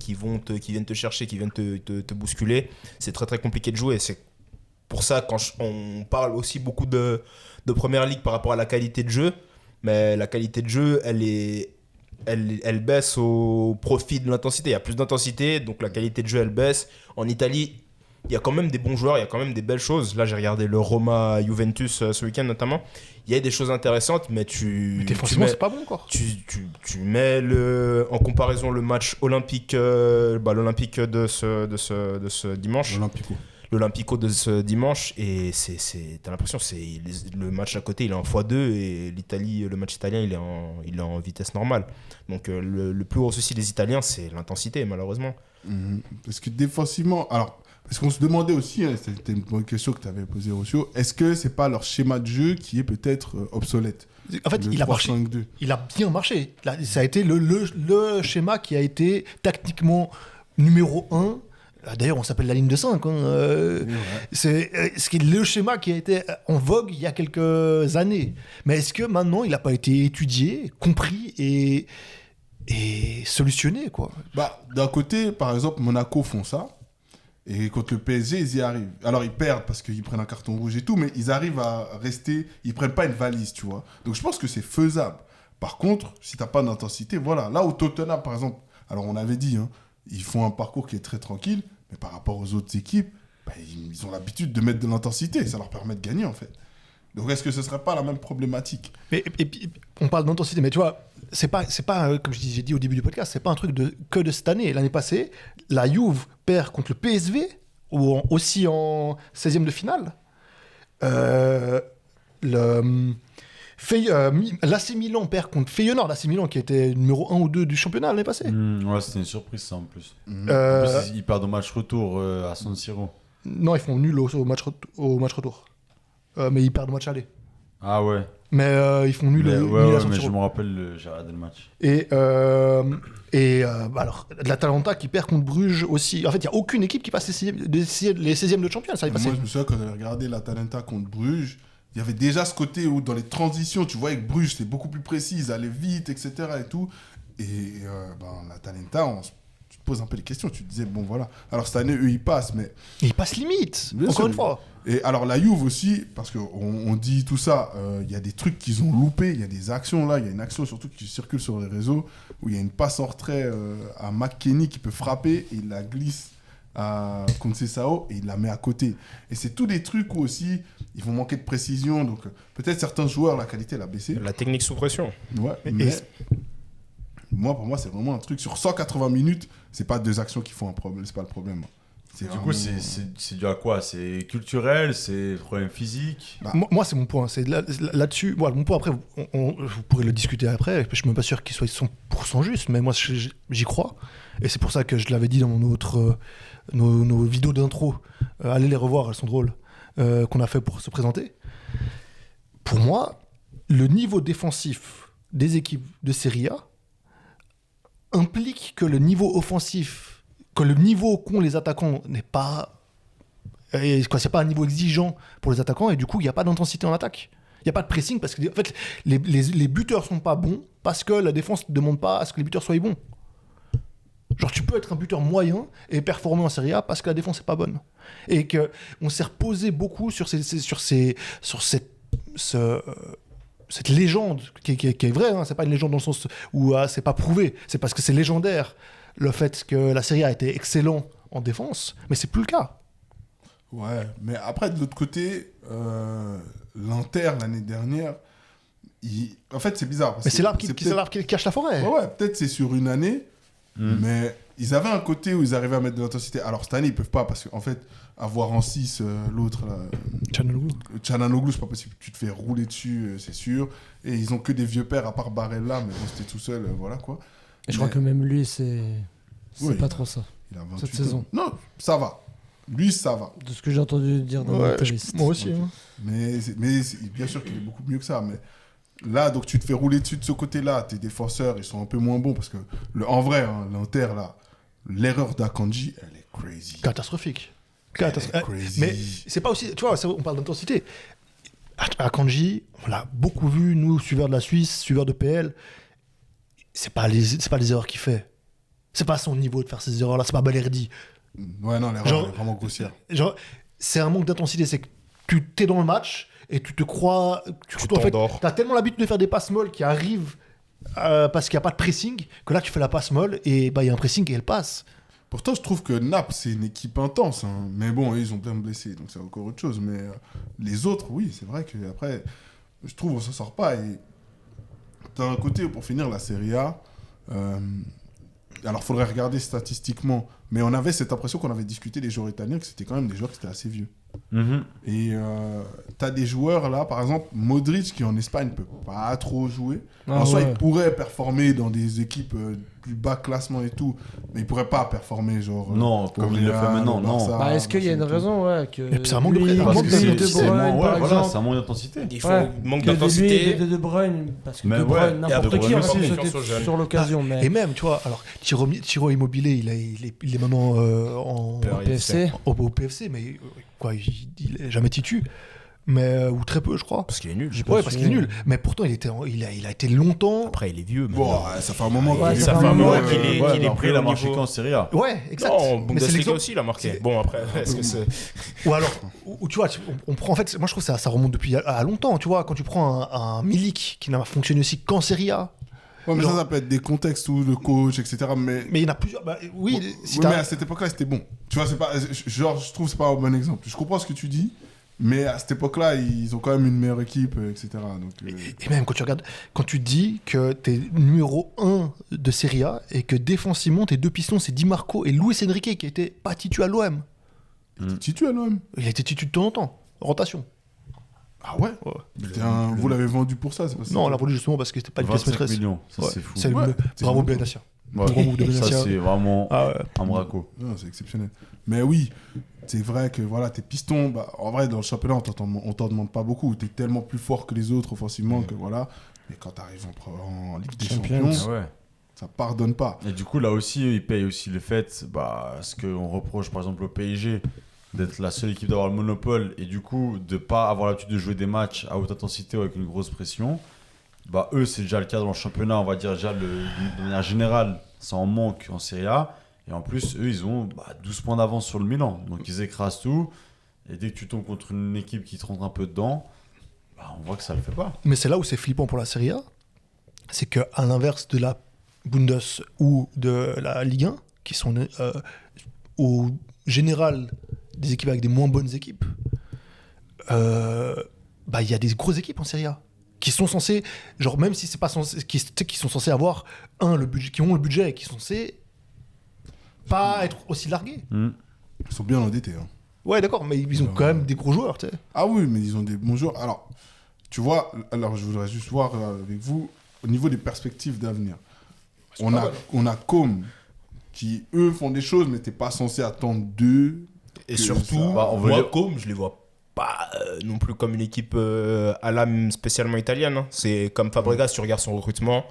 viennent te chercher, qui viennent te bousculer, c'est très très compliqué de jouer. C'est pour ça quand on parle aussi beaucoup de Première Ligue par rapport à la qualité de jeu, mais la qualité de jeu, elle baisse au profit de l'intensité. Il y a plus d'intensité, donc la qualité de jeu, elle baisse. En Italie, il y a quand même des bons joueurs, il y a quand même des belles choses. Là, j'ai regardé le Roma-Juventus ce week-end notamment. Il y a des choses intéressantes, mais Mais défensivement, c'est pas bon encore. tu mets en comparaison le match olympique, l'Olympique de ce dimanche. l'Olympico de ce dimanche et t'as l'impression le match à côté il est en x2 et le match italien il est en vitesse normale. Donc le plus gros souci des Italiens c'est l'intensité malheureusement. Parce que défensivement, alors parce qu'on se demandait aussi, hein, c'était une bonne question que tu avais posée Rocio, est-ce que c'est pas leur schéma de jeu qui est peut-être obsolète? En fait, Le il a marché. 3-5-2. Il a bien marché. Là, ça a été le schéma qui a été tactiquement numéro 1. D'ailleurs, on s'appelle la ligne de 5. C'est le schéma qui a été en vogue il y a quelques années. Mais est-ce que maintenant, il n'a pas été étudié, compris et solutionné, quoi? Bah, d'un côté, par exemple, Monaco font ça. Et contre le PSG, ils y arrivent. Alors, ils perdent parce qu'ils prennent un carton rouge et tout, mais ils arrivent à rester... Ils prennent pas une valise, tu vois. Donc, je pense que c'est faisable. Par contre, si t'as pas d'intensité, voilà. Là où Tottenham, par exemple... Alors, on avait dit, hein, ils font un parcours qui est très tranquille, mais par rapport aux autres équipes, bah, ils ont l'habitude de mettre de l'intensité. Ça leur permet de gagner, en fait. Donc, est-ce que ce serait pas la même problématique? Et puis, on parle d'intensité, mais tu vois, c'est pas comme j'ai dit au début du podcast, c'est pas un truc que de cette année. L'année passée, la Juve perd contre le PSV, aussi en 16e de finale. L'AC Milan perd contre Feyenoord. L'AC Milan qui était numéro 1 ou 2 du championnat l'année passée. Ouais, c'était une surprise ça en plus. En plus, ils perdent au match retour à San Siro. Non, ils font nul au match retour. Mais ils perdent au match aller. Ah ouais. Mais ils font nul, Mais, nul ouais, à San mais Siro. je me rappelle, j'ai regardé le match. Alors, l'Atalanta qui perd contre Bruges aussi. En fait, il n'y a aucune équipe qui passe les 16e de championnat. Ça Moi, je me souviens quand j'avais regardé l'Atalanta contre Bruges, il y avait déjà ce côté où dans les transitions, tu voyais que Bruges, c'était beaucoup plus précis, ils allaient vite, etc. et tout. Et l'Atalanta, tu te poses un peu des questions. Tu te disais, bon, voilà. Alors, cette année, eux, ils passent, mais... Ils passent limite, Bien encore sûr. une fois. Et alors, la Juve aussi, parce qu'on dit tout ça, il y a des trucs qu'ils ont loupés, il y a des actions là, il y a une action surtout qui circule sur les réseaux, où il y a une passe en retrait à McKennie qui peut frapper, et il la glisse à Conceição, et il la met à côté. Et c'est tous des trucs où aussi, ils vont manquer de précision, donc peut-être certains joueurs, la qualité, elle a baissé. La technique sous pression. Ouais, mais pour moi, c'est vraiment un truc, sur 180 minutes, c'est pas deux actions qui font un problème, c'est pas le problème. Du coup, c'est dû à quoi? C'est culturel? C'est problème physique? Moi, c'est mon point. C'est là-dessus. Bon, mon point, après, vous pourrez le discuter après. Je ne suis même pas sûr qu'il soit 100% juste, mais moi, j'y crois. Et c'est pour ça que je l'avais dit dans nos vidéos d'intro. Allez les revoir, elles sont drôles. Qu'on a fait pour se présenter. Pour moi, le niveau défensif des équipes de Serie A implique que le niveau offensif, que le niveau qu'ont les attaquants n'est pas... c'est pas un niveau exigeant pour les attaquants, et du coup, il n'y a pas d'intensité en attaque. Il n'y a pas de pressing, parce que en fait, les buteurs ne sont pas bons, parce que la défense ne demande pas à ce que les buteurs soient bons. Genre, tu peux être un buteur moyen et performer en Serie A parce que la défense n'est pas bonne. Et qu'on s'est reposé beaucoup sur cette légende, qui est vraie, hein. C'est pas une légende dans le sens où c'est pas prouvé, c'est parce que c'est légendaire, le fait que la Serie A a été excellent en défense, mais c'est plus le cas. Ouais, mais après, de l'autre côté, l'Inter, l'année dernière, en fait, c'est bizarre. Mais c'est l'arbre qui cache la forêt. Ouais, peut-être c'est sur une année, mais ils avaient un côté où ils arrivaient à mettre de l'intensité. Alors, cette année, ils peuvent pas, parce qu'en fait, avoir en 6 l'autre, Çalhanoğlu, c'est pas possible. Tu te fais rouler dessus, c'est sûr. Et ils ont que des vieux pères, à part Barella, mais bon, c'était tout seul, voilà quoi. Et je crois que même lui, c'est pas trop ça. Il a 28 cette saison. ans. Non, ça va. Lui, ça va. De ce que j'ai entendu dire dans les touristes. Moi aussi. Hein. Mais bien sûr qu'il est beaucoup mieux que ça. Mais là, donc tu te fais rouler dessus de ce côté-là. Tes défenseurs, ils sont un peu moins bons. Parce que, en vrai, hein, l'Inter, là, l'erreur d'Akanji, elle est crazy. Catastrophique. Elle est crazy. Mais c'est pas aussi... Tu vois, on parle d'intensité. Akanji, on l'a beaucoup vu, nous, suiveurs de la Suisse, suiveurs de PL. C'est pas les erreurs qu'il fait. C'est pas son niveau de faire ces erreurs-là. C'est pas Balerdi. Ouais, non, l'erreur est vraiment grossière. Genre, c'est un manque d'intensité. C'est que tu t'es dans le match et tu te crois... Tu t'endors. En fait, t'as tellement l'habitude de faire des passes molles qui arrivent parce qu'il n'y a pas de pressing que là, tu fais la passe molle et il y a un pressing et elle passe. Pourtant, je trouve que Naples, c'est une équipe intense. Hein. Mais bon, ils ont plein de blessés, donc c'est encore autre chose. Mais les autres, oui, c'est vrai qu'après, je trouve qu'on s'en sort pas. Et d'un côté, pour finir, la Serie A, Alors, il faudrait regarder statistiquement. Mais on avait cette impression qu'on avait discuté des joueurs italiens, que c'était quand même des joueurs qui étaient assez vieux. Mhm. Et t'as des joueurs là, par exemple, Modric, qui en Espagne peut pas trop jouer. Ah En soi, ouais. il pourrait performer dans des équipes plus bas classement et tout, mais il pourrait pas performer, genre. Non, comme il le fait maintenant, non. Bah, est-ce qu'il y a une raison, ouais, que Mais c'est un manque de lui, présence. Parce manque que de c'est De c'est Bruyne, moins- par ouais, voilà, exemple. c'est un manque d'intensité. Il faut Ouais. manque Que de lui d'intensité. et de Bruyne, parce que Mais De ouais, Bruyne, et n'importe De qui Bruyne aurait pu aussi. sauter Confiance aux jeunes. sur l'occasion, mais Et même, tu vois, alors Thiro Immobile, il est maintenant en PFC, au PFC, mais quoi, il est jamais titu, mais ou très peu, je crois. Parce qu'il est nul. Ouais, parce qu'il est nul. Mais pourtant, il a été longtemps. Après, il est vieux. Bon, maintenant. ça fait un moment Ouais, qu'il est ça pas fait un moment mal, qu'il est- qu'il est après, pris il a au marché niveau. qu'en Serie A. Ouais, exact. Non, en Mais c'est Bundesliga l'exemple. aussi, il a marqué. c'est- Bon, après, est-ce que c'est. Ou alors, ou tu vois, on prend en fait, moi je trouve que ça remonte depuis à longtemps. Tu vois, quand tu prends un Milik qui n'a fonctionné aussi qu'en Serie A, Ouais, mais genre- ça peut être des contextes où le coach, etc. Mais, mais il y en a plusieurs. Bah, oui, si ouais, t'as- mais à cette époque-là, c'était bon. Tu vois, c'est pas, genre, je trouve que c'est pas un bon exemple. Je comprends ce que tu dis, mais à cette époque-là, ils ont quand même une meilleure équipe, etc. Donc, Et même quand tu regardes, quand tu dis que t'es numéro 1 de Serie A et que défensivement tes deux pistons c'est Di Marco et Luis Enrique qui était pas titu à l'OM. Titu à l'OM. Il a été titu de temps en temps, rotation. Ah ouais, vous l'avez vendu pour ça, c'est pas ça. Non, on l'a voulu justement parce que c'était pas une pièce 25 maîtresse. millions, ça Ouais, c'est fou. c'est Ouais, bravo c'est Benassia. Ouais. Gros move de Ça Benassia. c'est vraiment Ah ouais. un braco. Non, c'est exceptionnel. Mais oui, c'est vrai que voilà, tes pistons, bah, en vrai, dans le championnat, on t'en demande pas beaucoup. T'es tellement plus fort que les autres offensivement que voilà. Mais quand t'arrives en Ligue des Champions. Champions, Ouais. ça pardonne pas. Et du coup, là aussi, ils payent aussi le fait, ce qu'on reproche par exemple au PSG, d'être la seule équipe d'avoir le monopole et du coup de pas avoir l'habitude de jouer des matchs à haute intensité ou avec une grosse pression. Bah, eux, c'est déjà le cas dans le championnat, on va dire déjà de manière générale, ça en manque en Serie A. Et en plus, eux, ils ont 12 points d'avance sur le Milan. Donc ils écrasent tout. Et dès que tu tombes contre une équipe qui te rentre un peu dedans, on voit que ça le fait pas. Mais c'est là où c'est flippant pour la Serie A, c'est qu'à l'inverse de la Bundes ou de la Ligue 1, qui sont au général des équipes avec des moins bonnes équipes, il y a des grosses équipes en Serie A qui sont censées, genre même si c'est pas censé, qui sont censés avoir le budget, qui ont le budget et qui sont censés pas être aussi largués. Mm. Ils sont bien endettés. Hein. Ouais, d'accord, mais ils ont quand même des gros joueurs, tu sais. Ah oui, mais ils ont des bons joueurs. Alors, tu vois, alors je voudrais juste voir avec vous, au niveau des perspectives d'avenir. On a Com, qui eux font des choses, mais t'es pas censé attendre d'eux. Et que surtout, ça- on veut moi, les- comme je les vois pas non plus comme une équipe à l'âme spécialement italienne. Hein. C'est comme Fabregas, tu regardes son recrutement,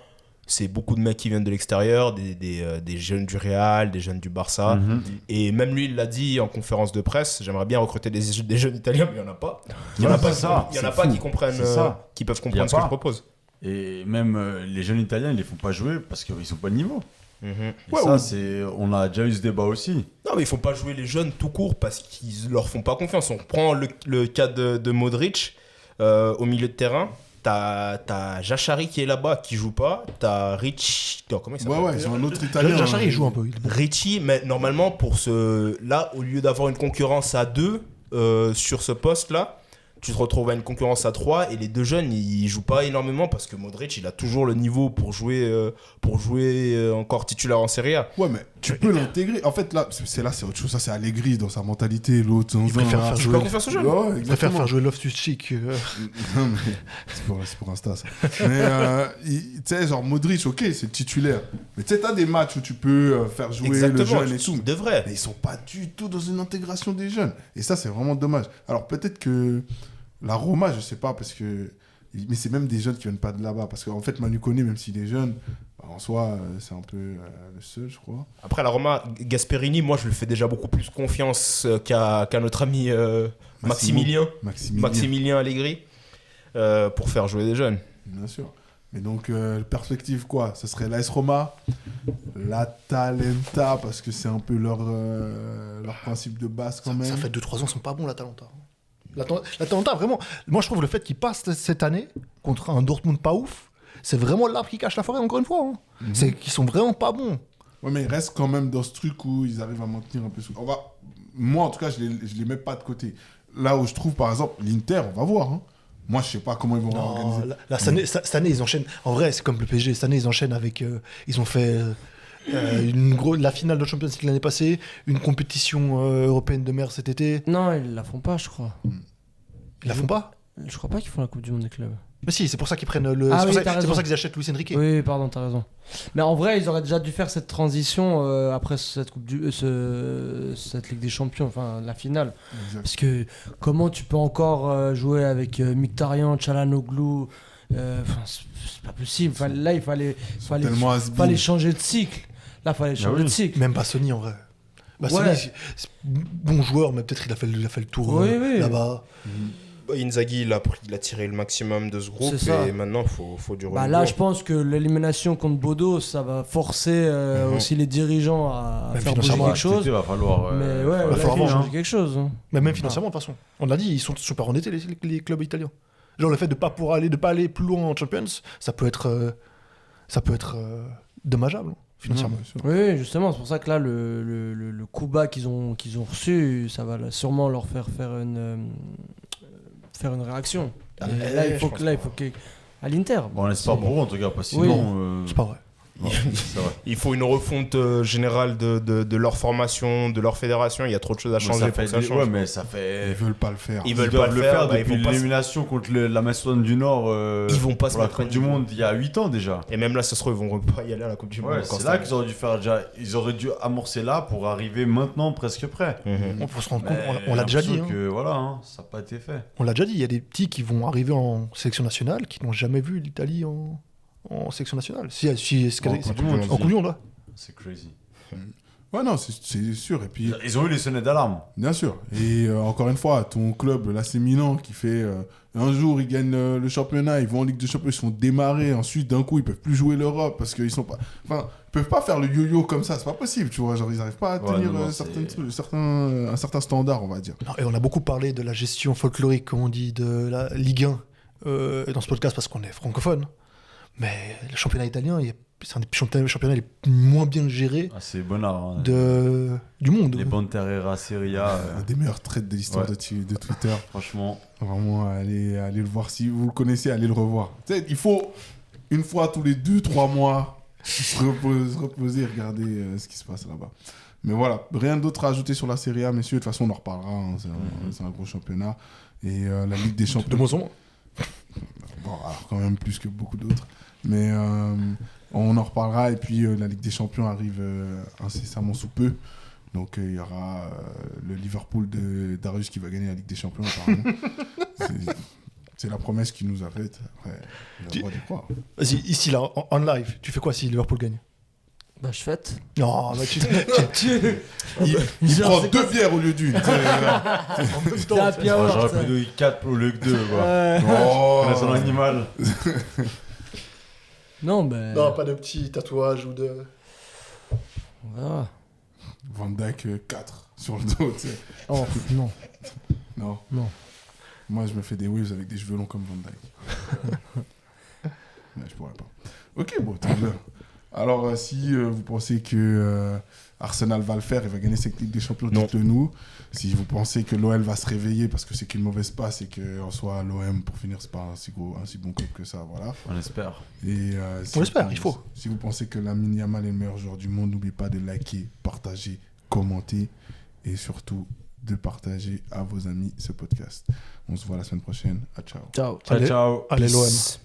c'est beaucoup de mecs qui viennent de l'extérieur, des jeunes du Real, des jeunes du Barça. Mhm. Et même lui, il l'a dit en conférence de presse, j'aimerais bien recruter des jeunes italiens, mais il n'y en a pas. Il n'y en a Ouais, pas, c'est ça, il y en a c'est pas fou. qui comprennent, C'est ça. qui peuvent Il y a comprendre ce que pas. je propose. Et même les jeunes italiens, ils les font pas jouer parce qu'ils sont pas de niveau. Mhm. Et Ouais, ça, on a déjà eu ce débat aussi. Non, mais ils font pas jouer les jeunes tout court parce qu'ils leur font pas confiance. On reprend le cas de Modric au milieu de terrain. T'as Jachari qui est là-bas, qui joue pas. T'as Ricci. Non, comment il s'appelle Ouais, c'est un autre italien. Jachari, il joue un peu. Ricci, mais normalement, pour là, au lieu d'avoir une concurrence à 2 sur ce poste-là, tu te retrouves à une concurrence à 3 et les deux jeunes, ils jouent pas énormément parce que Modric, il a toujours le niveau pour jouer encore titulaire en Serie A. Ouais, mais tu peux l'intégrer. En fait, là, c'est autre chose. Ça, c'est Allegri dans sa mentalité. L'autre, Il préfère faire Tu jouer. peux pas confiance aux jeunes. Ouais, Il préfère exactement. faire jouer Loftus-Cheek. Non, mais c'est pour Insta, ça. Mais, tu sais, genre, Modric, ok, c'est le titulaire. Mais tu sais, t'as des matchs où tu peux faire jouer le Exactement, jeune et tout. il devrait. Mais ils sont pas du tout dans une intégration des jeunes. Et ça, c'est vraiment dommage. Alors, peut-être que la Roma, je sais pas, parce que... Mais c'est même des jeunes qui viennent pas de là-bas. Parce qu'en fait, Manu Koné, même s'il est jeune, en soi, c'est un peu le seul, je crois. Après, la Roma, Gasperini, moi, je lui fais déjà beaucoup plus confiance qu'à notre ami Maximilien Allegri pour faire jouer des jeunes. Bien sûr. Mais donc, perspective quoi? Ce serait l'AS Roma, l'Atalanta, parce que c'est un peu leur principe de base quand même. Ça fait 2-3 ans qu'ils sont pas bons, l'Atalanta. L'Atalanta, vraiment. Moi, je trouve le fait qu'ils passent cette année contre un Dortmund pas ouf, c'est vraiment l'arbre qui cache la forêt, encore une fois. Hein. C'est qu'ils sont vraiment pas bons. Ouais, mais ils restent quand même dans ce truc où ils arrivent à maintenir un peu... Moi, en tout cas, je les mets pas de côté. Là où je trouve, par exemple, l'Inter, on va voir. Hein. Moi, je sais pas comment ils vont organiser. Cette année, ils enchaînent. En vrai, c'est comme le PSG. Cette année, ils enchaînent avec. Ils ont fait La finale de Champions League l'année passée, une compétition européenne de mer cet été. Non, ils la font pas, je crois. Ils la font pas? Je crois pas qu'ils font la Coupe du Monde des clubs. Mais si, c'est pour ça qu'ils prennent le. Ah c'est oui, pour t'as ça raison. qu'ils achètent Luis Enrique. Oui, pardon, t'as raison. Mais en vrai, ils auraient déjà dû faire cette transition après cette cette Ligue des Champions, enfin la finale. Exact. Parce que comment tu peux encore jouer avec Mkhitaryan, Çalhanoğlu c'est pas possible. Là, il fallait Tellement has-been. fallait changer de cycle. Là, il fallait changer oui. de cycle. Même Bassoni en vrai. Bassoni, Ouais. c'est bon joueur, mais peut-être il a fait le tour Oui, oui. là-bas. Inzaghi, il a tiré le maximum de ce groupe C'est ça. et maintenant, il faut du renouveau. Bah là, je pense que l'élimination contre Bodo, ça va forcer aussi les dirigeants à Même faire bouger financièrement, quelque chose. Il va falloir. Mais ouais, falloir là, il faut avoir, changer hein. quelque chose. Mais même financièrement, de toute façon. On l'a dit, ils sont super endettés, les clubs italiens. Genre le fait de pas aller plus loin en Champions, ça peut être dommageable hein, financièrement. Non, bien sûr. Oui, justement, c'est pour ça que là, le coup bas qu'ils ont reçu, ça va sûrement leur faire une réaction. Ah, Et là, il faut je que à l'Inter. Bon, on espère pour eux en tout cas, parce que Oui. sinon. C'est pas vrai. bon, c'est vrai. Il faut une refonte générale de leur formation, de leur fédération. Il y a trop de choses à Mais changer ça pour fait que ça des- change. Ouais, mais ça Ils fait. veulent pas le faire. Ils Ils veulent doivent pas le le faire, faire bah, ils depuis vont pas se- l'élimination contre la Macédoine du Nord. Ils vont pas se pour la mettre Coupe à du niveau. Monde il y a 8 ans déjà. Et même là, ça se trouve, ils vont pas y aller à la Coupe du Monde. Ouais, encore c'est cette là année. qu'ils auraient dû faire déjà. Ils auraient dû amorcer là pour arriver maintenant presque prêt. Mhm. On peut se rendre compte, Mais on l'a déjà dit. l'impression Hein. que voilà, hein, ça n'a pas été fait. On l'a déjà dit, il y a des petits qui vont arriver en sélection nationale qui n'ont jamais vu l'Italie en sélection nationale. En Coupe du Monde, en Coupe du Monde, ouais. C'est crazy. Ouais, non, c'est sûr. Et puis, Ils ont eu les sonnettes d'alarme. bien sûr. Et encore une fois, ton club, l'AC Milan, qui fait un jour, ils gagnent le championnat, ils vont en Ligue des Champions, ils se font démarrer. Ensuite, d'un coup, ils peuvent plus jouer l'Europe parce qu'ils sont pas. Enfin, ils peuvent pas faire le yo-yo comme ça. C'est pas possible, tu vois. Genre, ils arrivent pas à Ouais, tenir non, un certain standard, on va dire. Non, et on a beaucoup parlé de la gestion folklorique, comme on dit, de la Ligue 1 dans ce podcast parce qu'on est francophone. Mais le championnat italien, c'est un des championnats les moins bien gérés Ah, c'est bonnard. Hein. du monde. Les Banterera Serie A, Un des meilleurs traits de l'histoire Ouais. de Twitter. franchement. Vraiment, allez le voir. Si vous le connaissez, allez le revoir. Tu sais, il faut, une fois tous les 2-3 mois, se reposer et regarder ce qui se passe là-bas. Mais voilà, rien d'autre à ajouter sur la Serie A, messieurs. De toute façon, on en reparlera. Hein. C'est un gros championnat. Et la Ligue des Champions. De moins en moins. Bon, alors quand même plus que beaucoup d'autres. Mais on en reparlera. Et puis la Ligue des Champions arrive incessamment sous peu. Donc il y aura le Liverpool de Darius qui va gagner la Ligue des Champions apparemment. C'est la promesse qu'il nous a faite. Après, il a le droit d'y croire. Vas-y, ici, là, en live, tu fais quoi si Liverpool gagne? Bah, je fête. Non, mais tu. Il Genre, prend c'est 2 quoi, bières au lieu d'une. C'est un happy hour, J'aurais ça. pu donner 4 au lieu que 2. Quoi. Oh, On est sur l'animal. Non, ben. Non, pas de petits tatouages ou de. On verra. Van Dijk 4 sur le dos. Tu sais. Oh, non. Non. Non. Moi, je me fais des waves avec des cheveux longs comme Van Dijk. Mais je pourrais pas. Ok, bon, très bien. Alors, si vous pensez que Arsenal va le faire et va gagner cette Ligue des Champions, Non. dites-le nous. Si vous pensez que l'OL va se réveiller parce que c'est qu'une mauvaise passe et qu'en soi, l'OM, pour finir, c'est pas un si bon club que ça, voilà. On espère. Et, si On l'espère, vous il faut. pensez- Si vous pensez que Lamine Yamal est le meilleur joueur du monde, n'oubliez pas de liker, partager, commenter et surtout de partager à vos amis ce podcast. On se voit la semaine prochaine. À ciao. Ciao. Ciao, Allez, ciao. allez, l'OM. Peace.